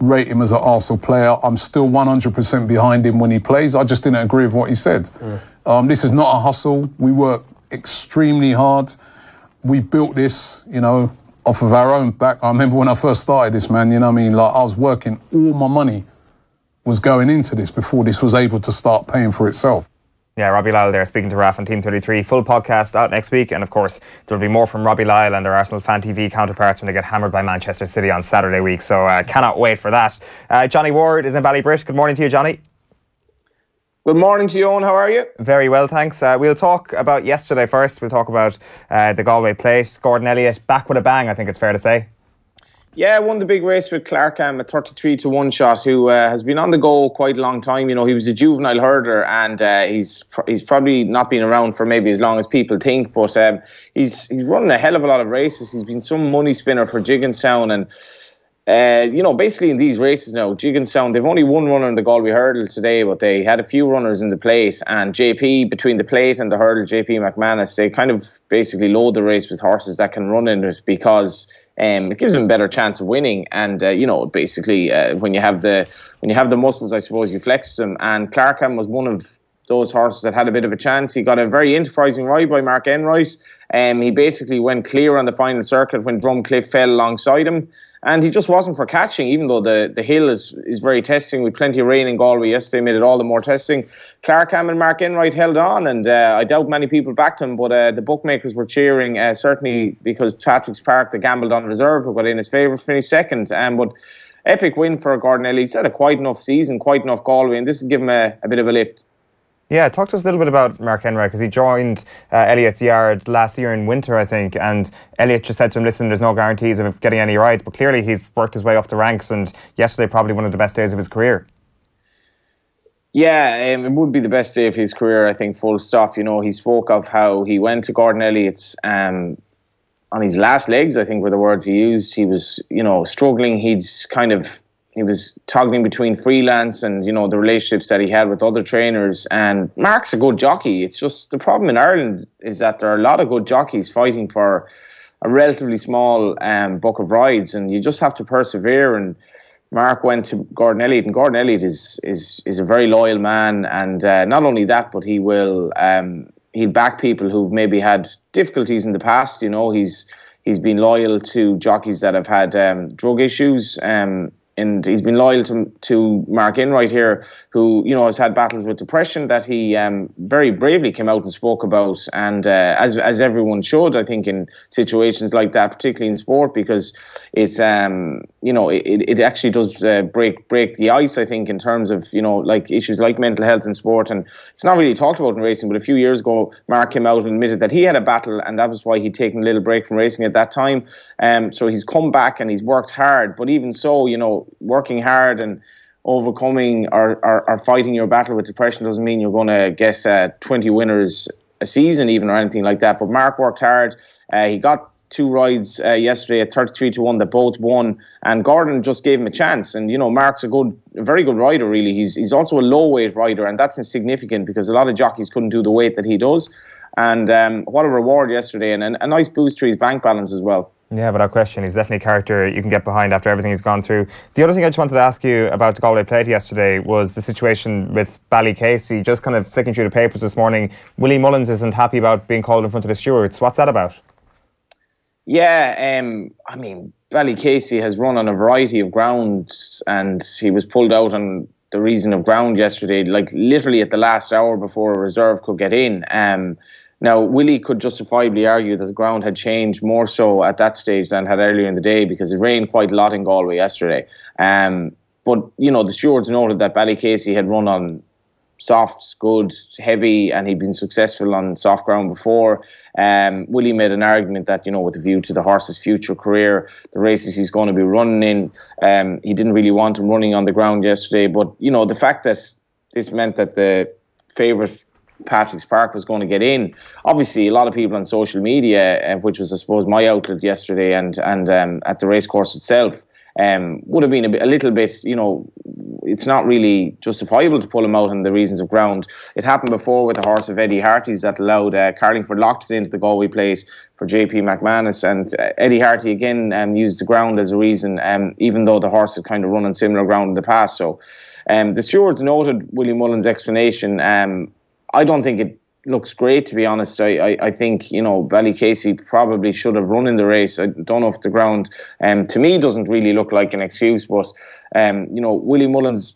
rate him as an Arsenal player. I'm still 100% behind him when he plays. I just didn't agree with what he said. This is not a hustle. We work extremely hard. We built this, off of our own back. I remember when I first started this, man, I was working, all my money was going into this before this was able to start paying for itself. Yeah, Robbie Lyle there speaking to Raf and Team 33. Full podcast out next week, and of course there will be more from Robbie Lyle and their Arsenal fan TV counterparts when they get hammered by Manchester City on Saturday week, so cannot wait for that. Johnny Ward is in Ballybrit. Good morning to you, Johnny. Good morning to you, Owen. How are you? Very well, thanks. We'll talk about yesterday first. We'll talk about the Galway plate. Gordon Elliott back with a bang, I think it's fair to say. Yeah, won the big race with Clarkham, a 33-1 shot, who has been on the go quite a long time. He was a juvenile hurdler, and he's probably not been around for maybe as long as people think, but he's running a hell of a lot of races. He's been some money spinner for Gigginstown, and basically in these races now, Gigginstown, they've only one runner in the Galway hurdle today, but they had a few runners in the plate, and JP, between the plate and the hurdle, JP McManus, they kind of basically load the race with horses that can run in it, because it gives them a better chance of winning. And basically when you have the muscles, I suppose you flex them. And Clarkham was one of those horses that had a bit of a chance. He got a very enterprising ride by Mark Enright. He basically went clear on the final circuit when Drumcliff fell alongside him. And he just wasn't for catching, even though the hill is very testing. With plenty of rain in Galway yesterday, made it all the more testing. Clarkham and Mark Enright held on, and I doubt many people backed him, but the bookmakers were cheering, certainly because Patrick's Park, the gambled on reserve, who got in his favour, finished second. But epic win for Gordon Elliott. He's had a quite enough season, quite enough Galway, and this will give him a bit of a lift. Yeah, talk to us a little bit about Mark Enright, because he joined Elliott's yard last year in winter, I think, and Elliott just said to him, listen, there's no guarantees of getting any rides, but clearly he's worked his way up the ranks, and yesterday probably one of the best days of his career. Yeah, it would be the best day of his career, I think, full stop. You know, he spoke of how he went to Gordon Elliott's on his last legs, I think were the words he used. He was, you know, struggling. He was toggling between freelance and, you know, the relationships that he had with other trainers. And Mark's a good jockey. It's just the problem in Ireland is that there are a lot of good jockeys fighting for a relatively small book of rides, and you just have to persevere. And Mark went to Gordon Elliott, and Gordon Elliott is a very loyal man. And not only that, but he'll back people who've maybe had difficulties in the past. You know, he's been loyal to jockeys that have had drug issues. And he's been loyal to Mark Enright here, who, you know, has had battles with depression that he very bravely came out and spoke about. And as everyone should, I think, in situations like that, particularly in sport, because it's you know, it actually does break the ice, I think, in terms of, you know, like issues like mental health in sport. And it's not really talked about in racing, but a few years ago, Mark came out and admitted that he had a battle, and that was why he'd taken a little break from racing at that time. So he's come back and he's worked hard, but even so, you know, working hard and overcoming or fighting your battle with depression doesn't mean you're going to get 20 winners a season even or anything like that. But Mark worked hard. He got 2 rides yesterday at 33-1 that both won, and Gordon just gave him a chance. And, you know, Mark's a very good rider, really. He's also a low weight rider, and that's insignificant because a lot of jockeys couldn't do the weight that he does. And what a reward yesterday, and a nice boost to his bank balance as well. Yeah, without question. He's definitely a character you can get behind after everything he's gone through. The other thing I just wanted to ask you about the Galway plate yesterday was the situation with Ballycasey. Just kind of flicking through the papers this morning, Willie Mullins isn't happy about being called in front of the stewards. What's that about? Yeah, I mean, Ballycasey has run on a variety of grounds, and he was pulled out on the reason of ground yesterday, like literally at the last hour before a reserve could get in. Now, Willie could justifiably argue that the ground had changed more so at that stage than had earlier in the day because it rained quite a lot in Galway yesterday. But, you know, the stewards noted that Ballycasey had run on soft, good, heavy, and he'd been successful on soft ground before. Willie made an argument that, you know, with a view to the horse's future career, the races he's going to be running in, he didn't really want him running on the ground yesterday. But, you know, the fact that this meant that the favourite Patrick's Park was going to get in. Obviously, a lot of people on social media, which was, I suppose, my outlet yesterday, and at the racecourse itself, would have been a little bit, you know, it's not really justifiable to pull him out on the reasons of ground. It happened before with a horse of Eddie Harty's that allowed Carlingford locked it into the Galway plate for JP McManus, and Eddie Harty again used the ground as a reason, even though the horse had kind of run on similar ground in the past. So the stewards noted Willie Mullins' explanation. I don't think it looks great, to be honest. I think, you know, Ballycasey probably should have run in the race. I don't know if the ground, to me, doesn't really look like an excuse. But, you know, Willie Mullins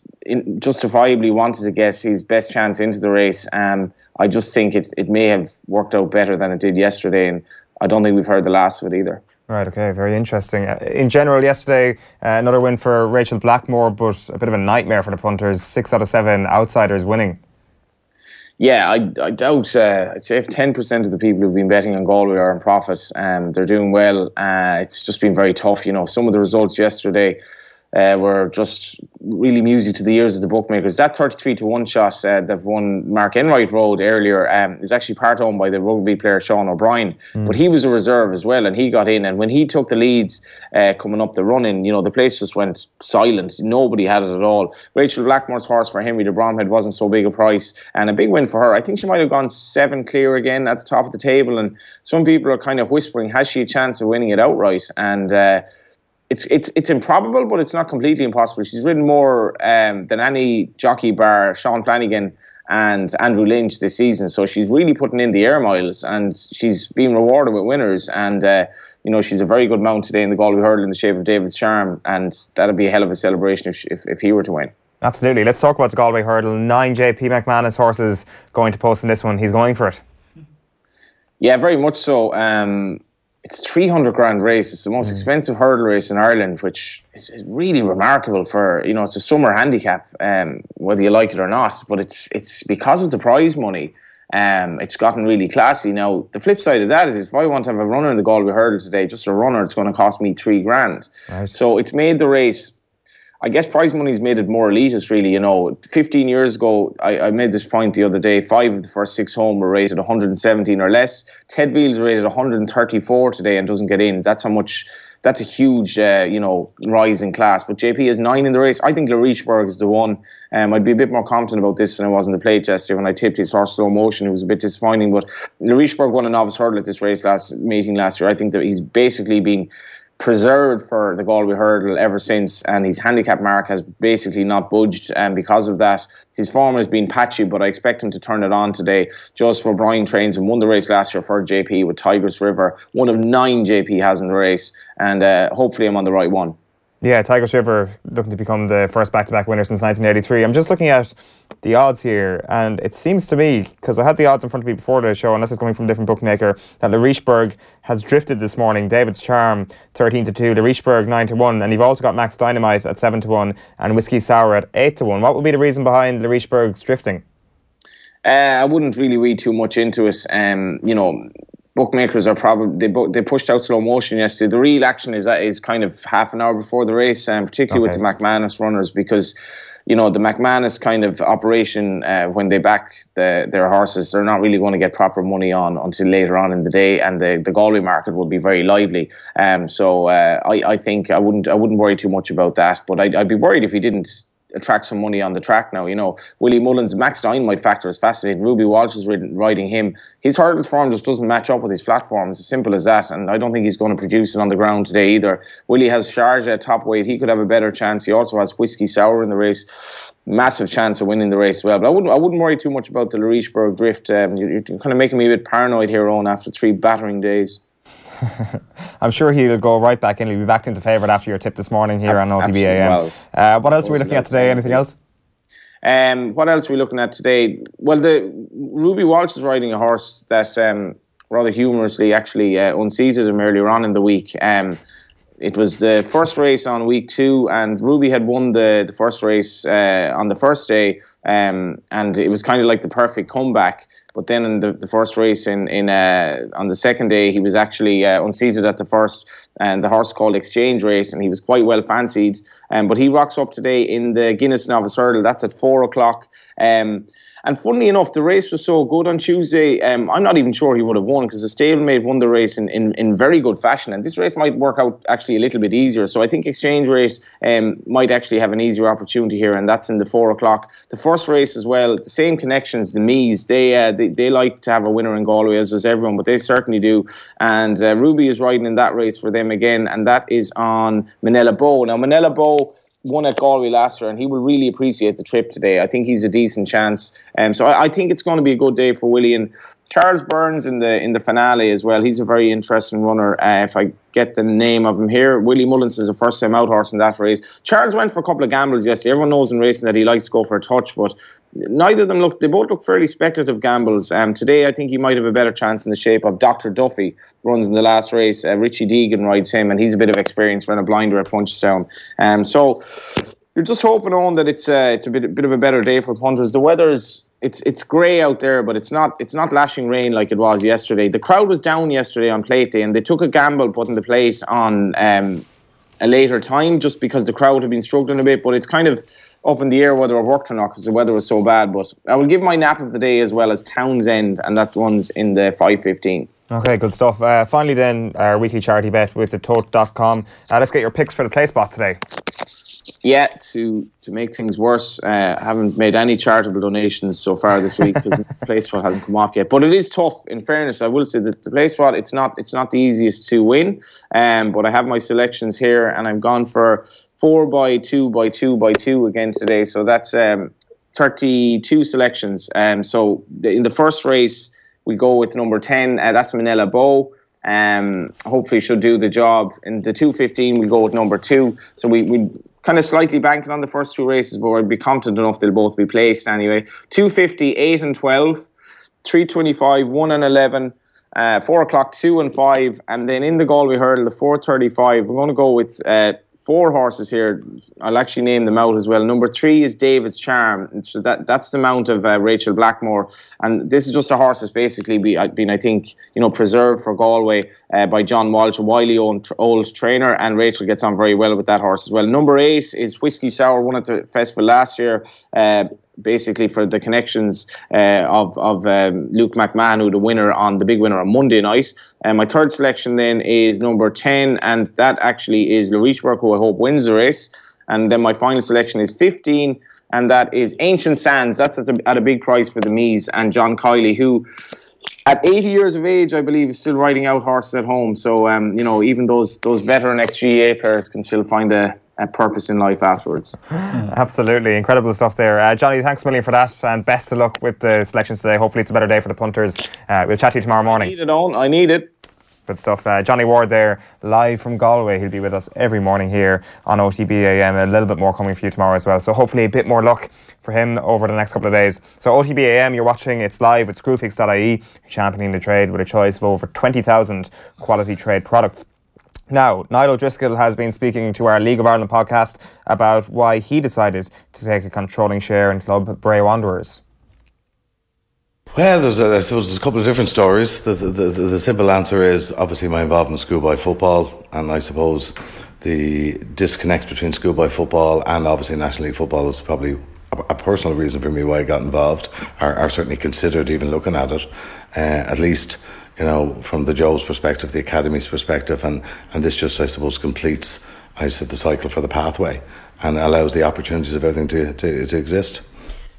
justifiably wanted to get his best chance into the race. I just think it may have worked out better than it did yesterday. And I don't think we've heard the last of it either. Right, okay, very interesting. In general, yesterday, another win for Rachel Blackmore, but a bit of a nightmare for the punters. 6 out of 7 outsiders winning. Yeah, I doubt, I'd say if 10% of the people who've been betting on Galway are in profit, they're doing well. It's just been very tough. You know, some of the results yesterday were just really music to the ears of the bookmakers. That 33-1 shot that won Mark Enright Road earlier is actually part owned by the rugby player Sean O'Brien. But he was a reserve as well, and he got in. And when he took the leads coming up the run-in, you know, the place just went silent. Nobody had it at all. Rachel Blackmore's horse for Henry de Bromhead wasn't so big a price, and a big win for her. I think she might have gone 7 clear again at the top of the table, and some people are kind of whispering, has she a chance of winning it outright? And it's improbable, but it's not completely impossible. She's ridden more than any jockey bar Sean Flanagan and Andrew Lynch this season. So she's really putting in the air miles, and she's being rewarded with winners. And, you know, she's a very good mount today in the Galway Hurl in the shape of David's Charm, and that'd be a hell of a celebration if he were to win. Absolutely. Let's talk about the Galway Hurdle. 9 JP McManus horses going to post in this one. He's going for it. Yeah, very much so. it's a 300 grand race. It's the most expensive hurdle race in Ireland, which is really remarkable for, it's a summer handicap, whether you like it or not. But it's because of the prize money. It's gotten really classy. Now, the flip side of that is if I want to have a runner in the Galway hurdle today, just a runner, it's going to cost me 3 grand. Right. So it's made the race, I guess prize money's made it more elitist, really. 15 years ago, I made this point the other day, 5 of the first 6 home were rated 117 or less. Ted Beale's rated 134 today and doesn't get in. That's a huge, rise in class. But JP is 9 in the race. I think Larichburg is the one. I'd be a bit more confident about this than I was in the plate yesterday when I tipped his horse Slow Motion. It was a bit disappointing. But Larichburg won a novice hurdle at this race last year. I think that he's basically been preserved for the Galway hurdle ever since, and his handicap mark has basically not budged, and because of that his form has been patchy, but I expect him to turn it on today. Joseph O'Brien trains and won the race last year for JP with Tigris River, one of 9 JP has in the race, and hopefully I'm on the right one. Yeah, Tigris River looking to become the first back-to-back winner since 1983. I'm just looking at the odds here, and it seems to me, because I had the odds in front of me before the show, unless it's coming from a different bookmaker, that Larichburg has drifted this morning. David's Charm 13-2, Larichburg 9-1, and you've also got Max Dynamite at 7-1 and Whiskey Sour at 8-1. What would be the reason behind Larichburg's drifting? I wouldn't really read too much into it. Bookmakers are probably they pushed out Slow Motion yesterday. The real action is kind of half an hour before the race, particularly with the McManus runners, because the McManus kind of operation, when they back their horses, they're not really going to get proper money on until later on in the day, and the Galway market will be very lively. So I think I wouldn't worry too much about that, but I'd be worried if he didn't attract some money on the track now. Willie Mullins, Max Dynamite factor is fascinating. Ruby Walsh is riding him. His hurdles form just doesn't match up with his flat form. It's as simple as that, and I don't think he's going to produce it on the ground today either. Willie has Sharjah at top weight. He could have a better chance. He also has Whiskey Sour in the race. Massive chance of winning the race as well. But I wouldn't worry too much about the Larichburg drift. You're kind of making me a bit paranoid here, Owen, after 3 battering days. I'm sure he'll go right back in. He'll be backed into favourite after your tip this morning here on OTBAM. What else are we looking at today? Anything else? What else are we looking at today? Well, the Ruby Walsh is riding a horse that rather humorously actually unseated him earlier on in the week. It was the first race on week 2, and Ruby had won the first race on the first day, and it was kind of like the perfect comeback. But then in the first race on the second day, he was actually unseated at the first, and the horse called Exchange Race, and he was quite well fancied. But he rocks up today in the Guinness Novice Hurdle. That's at 4 o'clock. And funnily enough, the race was so good on Tuesday, I'm not even sure he would have won, because the stablemate won the race in very good fashion. And this race might work out actually a little bit easier. So I think Exchange Race might actually have an easier opportunity here, and that's in the 4 o'clock. The first race as well, the same connections, the Mees, they like to have a winner in Galway, as does everyone, but they certainly do. And Ruby is riding in that race for them again, and that is on Manella Bow. Now, Manella Bow won at Galway last year, and he will really appreciate the trip today. I think he's a decent chance. So I think it's going to be a good day for Willie. And Charles Burns in the finale as well. He's a very interesting runner. If I get the name of him here, Willie Mullins is a first-time out horse in that race. Charles went for a couple of gambles yesterday. Everyone knows in racing that he likes to go for a touch, but neither of them they both look fairly speculative gambles. Today, I think he might have a better chance in the shape of Dr. Duffy, runs in the last race. Richie Deegan rides him, and he's a bit of experience, ran a blinder at Punchestown. So you're just hoping on that it's a bit of a better day for punters. The weather is it's grey out there, but it's not lashing rain like it was yesterday. The crowd was down yesterday on plate day, and they took a gamble putting the plate on a later time just because the crowd had been struggling a bit. But it's kind of up in the air whether it worked or not because the weather was so bad. But I will give my nap of the day as well as Townsend, and that runs in the 5:15. Okay, good stuff. Finally then, our weekly charity bet with the tote.com. Let's get your picks for the play spot today. Yeah, to make things worse, I haven't made any charitable donations so far this week because the play spot hasn't come off yet. But it is tough. In fairness, I will say that the play spot it's not the easiest to win. But I have my selections here, and I've gone for 4x2x2x2 again today. So that's 32 selections. So in the first race, we go with number 10. That's Manella Bow. Hopefully should do the job. In the 2:15, we go with number 2. So we kind of slightly banking on the first 2 races, but I'd be confident enough they'll both be placed anyway. 2:50, 8 and 12, 3:25, 1 and 11, 4 o'clock, 2 and 5. And then in the Galway Hurdle, the 4:35, we're going to go with 4 horses here. I'll actually name them out as well. Number 3 is David's Charm. And so that's the mount of Rachel Blackmore. And this is just a horse that's basically been, I think, preserved for Galway by John Walsh, a wily old trainer. And Rachel gets on very well with that horse as well. Number 8 is Whiskey Sour, won at the festival last year. Basically for the connections of Luke McMahon, the big winner on Monday night. My third selection then is number 10, and that actually is Laurishburg, who I hope wins the race. And then my final selection is 15, and that is Ancient Sands. That's at a big price for the Mees, and John Kiley, who at 80 years of age, I believe, is still riding out horses at home. So, even those veteran ex-GAA players can still find a purpose in life afterwards. Absolutely, incredible stuff there. Johnny, thanks a million for that, and best of luck with the selections today. Hopefully it's a better day for the punters. We'll chat to you tomorrow morning. I need it. Good stuff. Johnny Ward there, live from Galway. He'll be with us every morning here on OTBAM. A little bit more coming for you tomorrow as well. So hopefully a bit more luck for him over the next couple of days. So OTBAM, you're watching. It's live with Screwfix.ie, championing the trade with a choice of over 20,000 quality trade products. Now, Niall O'Driscoll has been speaking to our League of Ireland podcast about why he decided to take a controlling share in Club Bray Wanderers. Well, I suppose there's a couple of different stories. The simple answer is obviously my involvement in schoolboy football, and I suppose the disconnect between schoolboy football and obviously National League football is probably a personal reason for me why I got involved, or certainly considered even looking at it, at least, from the Joe's perspective, the Academy's perspective, and this just, I suppose, completes, the cycle for the pathway and allows the opportunities of everything to exist.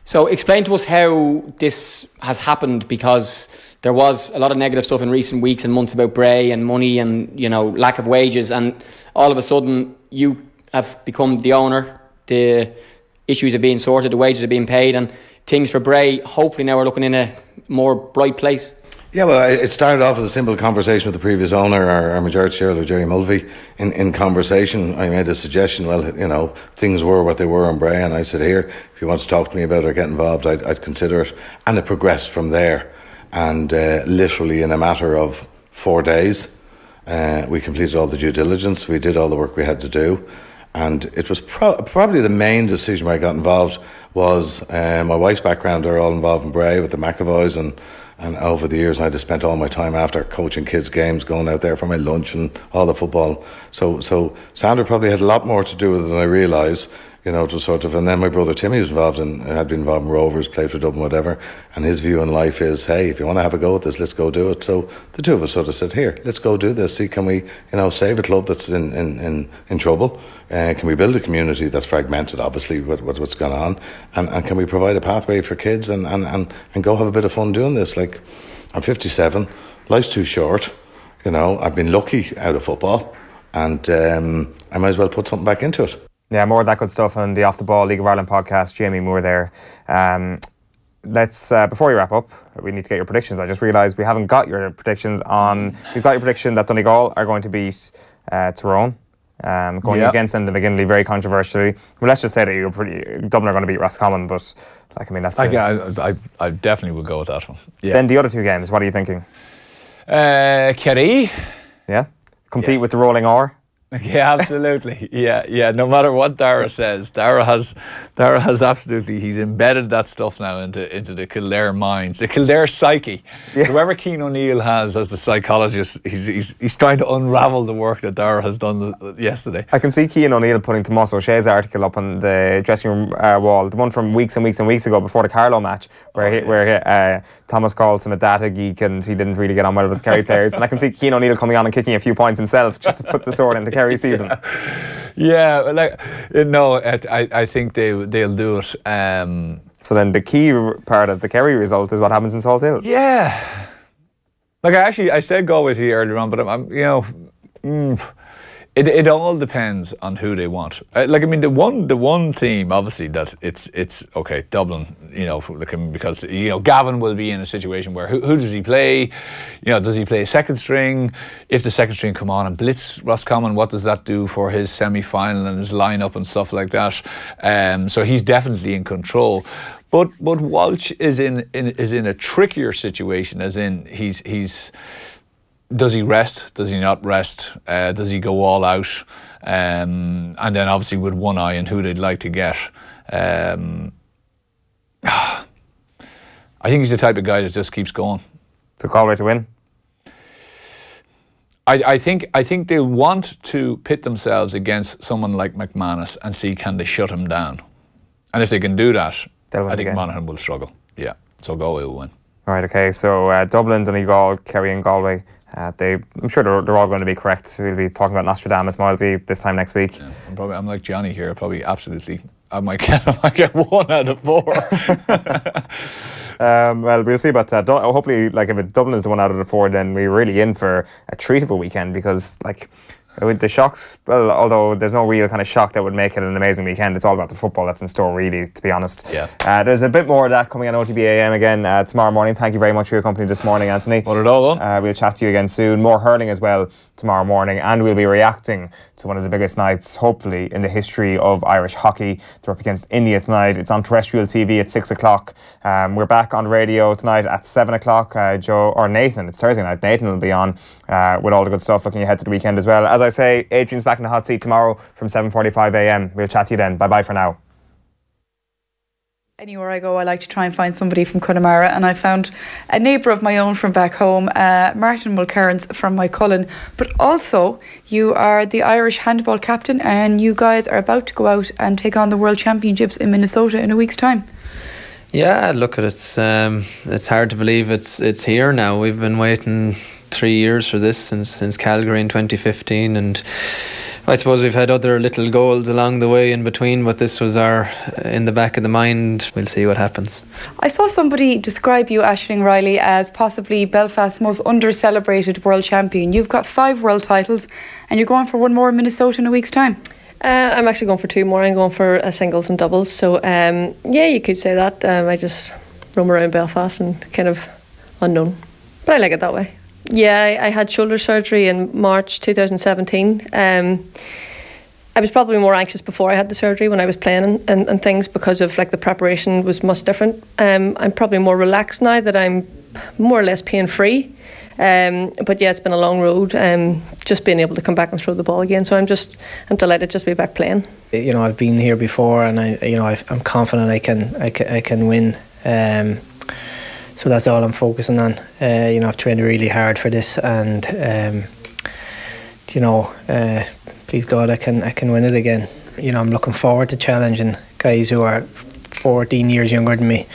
So explain to us how this has happened, because there was a lot of negative stuff in recent weeks and months about Bray and money and, lack of wages, and all of a sudden you have become the owner, the issues are being sorted, the wages are being paid, and things for Bray hopefully now are looking in a more bright place. Yeah, well, it started off with a simple conversation with the previous owner, our majority shareholder, Jerry Mulvey. In conversation, I made a suggestion, things were what they were in Bray, and I said, here, if you want to talk to me about it or get involved, I'd consider it. And it progressed from there. And literally in a matter of 4 days, we completed all the due diligence, we did all the work we had to do. And it was probably the main decision where I got involved was my wife's background. They're all involved in Bray with the McAvoys, and over the years, I'd have spent all my time after coaching kids' games, going out there for my lunch and all the football. So Sandra probably had a lot more to do with it than I realised. It was sort of, and then my brother Timmy was involved had been involved in Rovers, played for Dublin, whatever. And his view in life is, hey, if you want to have a go at this, let's go do it. So the two of us sort of said, here, let's go do this. See, can we, save a club that's in trouble? Can we build a community that's fragmented, obviously, with what's gone on? And can we provide a pathway for kids and go have a bit of fun doing this? Like, I'm 57, life's too short. I've been lucky out of football, and I might as well put something back into it. Yeah, more of that good stuff on the Off the Ball League of Ireland podcast. Jamie Moore there. Let's before we wrap up, we need to get your predictions. I just realised we haven't got your predictions on. We've got your prediction that Donegal are going to beat Tyrone, going against Enda McGinley, very controversially. Well, let's just say that Dublin are going to beat Roscommon, but that's. I definitely will go with that one. Yeah. Then the other two games, what are you thinking? Kerry. Yeah, complete with the rolling R. Yeah, absolutely. Yeah. No matter what Dara says, Dara has absolutely. He's embedded that stuff now into the Kildare minds, the Kildare psyche. Yeah. Whoever Cian O'Neill has as the psychologist, he's trying to unravel the work that Dara has done yesterday. I can see Cian O'Neill putting Tomás O'Shea's article up on the dressing room wall, the one from weeks and weeks and weeks ago before the Carlow match, where Thomas calls him a data geek and he didn't really get on well with the Kerry players. And I can see Cian O'Neill coming on and kicking a few points himself just to put the sword into Kerry season. Yeah, I think they'll do it. So then the key part of the Kerry result is what happens in Salt Hill. Yeah, I said Galway to you earlier on, but it all depends on who they want. The one team obviously that it's okay, Dublin. Because Gavin will be in a situation where who does he play? Does he play second string? If the second string come on and blitz Roscommon, what does that do for his semi-final and his lineup and stuff like that? So he's definitely in control. But Walsh is in a trickier situation, as in he's does he rest? Does he not rest? Does he go all out? And then obviously with one eye on who they'd like to get. I think he's the type of guy that just keeps going. To Galway to win? I think they want to pit themselves against someone like McManus and see can they shut him down. And if they can do that, I think Monaghan will struggle. Yeah, so Galway will win. Right, okay, so Dublin, Donegal, Kerry and Galway. I'm sure they're all going to be correct. We'll be talking about Nostradamus, Moylesy, this time next week. Yeah, I'm like Johnny here. Probably absolutely. I might get 1 out of 4. Well, we'll see about that. Hopefully, like if Dublin is the 1 out of the 4, then we're really in for a treat of a weekend, because like with the shocks, well, although there's no real kind of shock that would make it an amazing weekend, it's all about the football that's in store, really, to be honest. Yeah. There's a bit more of that coming on OTBAM again tomorrow morning. Thank you very much for your company this morning, Anthony. What it all on? We'll chat to you again soon. More hurling as well tomorrow morning, and we'll be reacting to one of the biggest nights, hopefully, in the history of Irish hockey. They're up against India tonight. It's on terrestrial TV at 6 o'clock. We're back on radio tonight at 7 o'clock. Nathan, it's Thursday night. Nathan will be on with all the good stuff, looking ahead to the weekend as well. As I say, Adrian's back in the hot seat tomorrow from 7:45 a.m. We'll chat to you then. Bye-bye for now. Anywhere I go, I like to try and find somebody from Connemara, and I found a neighbour of my own from back home, Martin Mulcairns from my Cullen. But also, you are the Irish handball captain, and you guys are about to go out and take on the World Championships in Minnesota in a week's time. Yeah, look at it. It's hard to believe it's here now. We've been waiting 3 years for this since Calgary in 2015, and I suppose we've had other little goals along the way in between, but this was in the back of the mind. We'll see what happens. I saw somebody describe you, Aisling Riley, as possibly Belfast's most under-celebrated world champion. You've got 5 world titles, and you're going for one more in Minnesota in a week's time. I'm actually going for 2 more. I'm going for singles and doubles. So, yeah, you could say that. I just roam around Belfast and kind of unknown. But I like it that way. Yeah, I had shoulder surgery in March 2017. I was probably more anxious before I had the surgery when I was playing and things, because of like the preparation was much different. I'm probably more relaxed now that I'm more or less pain-free. But yeah, it's been a long road. Just being able to come back and throw the ball again. So I'm delighted just to be back playing. You know, I've been here before, and I'm confident I can win. So that's all I'm focusing on. I've trained really hard for this, and please God, I can win it again. I'm looking forward to challenging guys who are 14 years younger than me.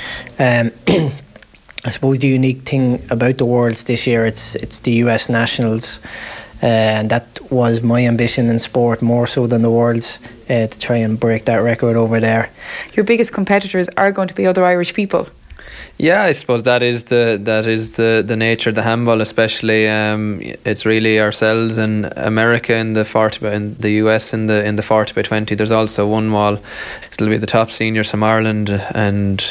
I suppose the unique thing about the Worlds this year, it's the US Nationals, and that was my ambition in sport more so than the Worlds, to try and break that record over there. Your biggest competitors are going to be other Irish people. Yeah, I suppose that is the nature of the handball, especially. It's really ourselves and America in the 40 and the US in the 40 by 20. There's also one wall. It'll be the top seniors from Ireland, and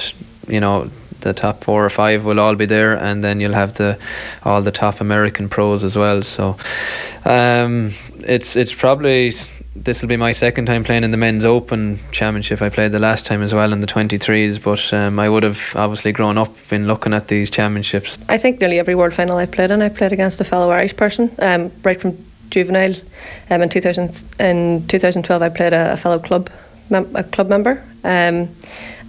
the top 4 or 5 will all be there, and then you'll have all the top American pros as well. So it's probably, this will be my second time playing in the Men's Open Championship. I played the last time as well in the 23s, but I would have obviously grown up in looking at these championships. I think nearly every World Final I played in, I played against a fellow Irish person, right from juvenile. In 2012 I played a fellow club member.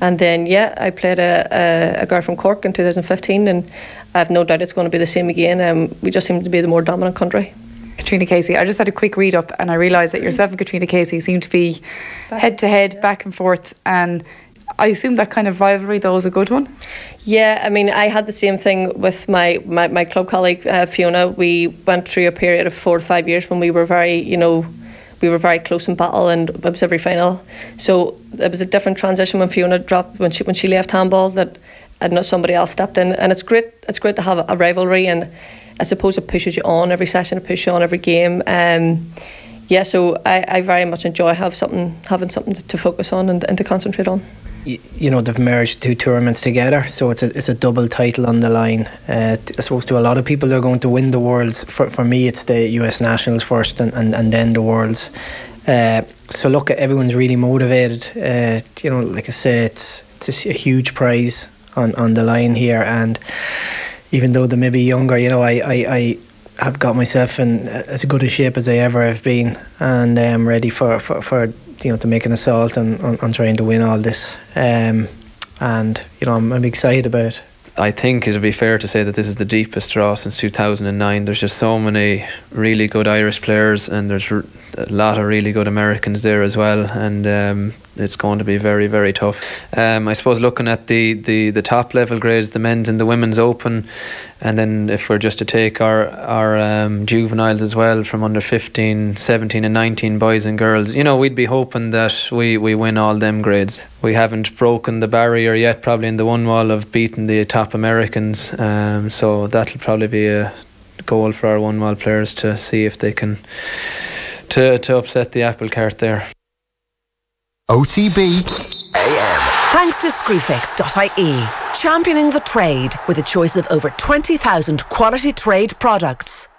And then, I played a girl from Cork in 2015, and I have no doubt it's going to be the same again. We just seem to be the more dominant country. Katrina Casey, I just had a quick read up, and I realised that yourself and Katrina Casey seem to be head to head, back and forth, and I assume that kind of rivalry though is a good one. Yeah, I mean, I had the same thing with my club colleague Fiona. We went through a period of 4 to 5 years when we were very, we were very close in battle, and it was every final. So it was a different transition when Fiona dropped, when she left handball, that somebody else stepped in, and it's great to have a rivalry, and I suppose it pushes you on every session, it pushes you on every game. So I very much enjoy having something to focus on and to concentrate on. They've merged 2 tournaments together, so it's a double title on the line. I suppose to a lot of people they're going to win the Worlds. For me, it's the US Nationals first, and then the Worlds. So look, everyone's really motivated. Like I say, it's it's a huge prize on the line here, and even though they may be younger, you know, I have got myself in as good a shape as I ever have been, and I'm ready for you know, to make an assault on trying to win all this, and you know, I'm excited about it. I think it'd be fair to say that this is the deepest draw since 2009. There's just so many really good Irish players, and there's a lot of really good Americans there as well, and it's going to be very, very tough. I suppose looking at the top level grades, the men's and the women's open, and then if we're just to take our juveniles as well, from under 15, 17 and 19 boys and girls, you know, we'd be hoping that we win all them grades. We haven't broken the barrier yet, probably in the one wall of beating the top Americans, so that'll probably be a goal for our one wall players to see if they can to upset the apple cart there. OTBAM. Thanks to Screwfix.ie, championing the trade with a choice of over 20,000 quality trade products.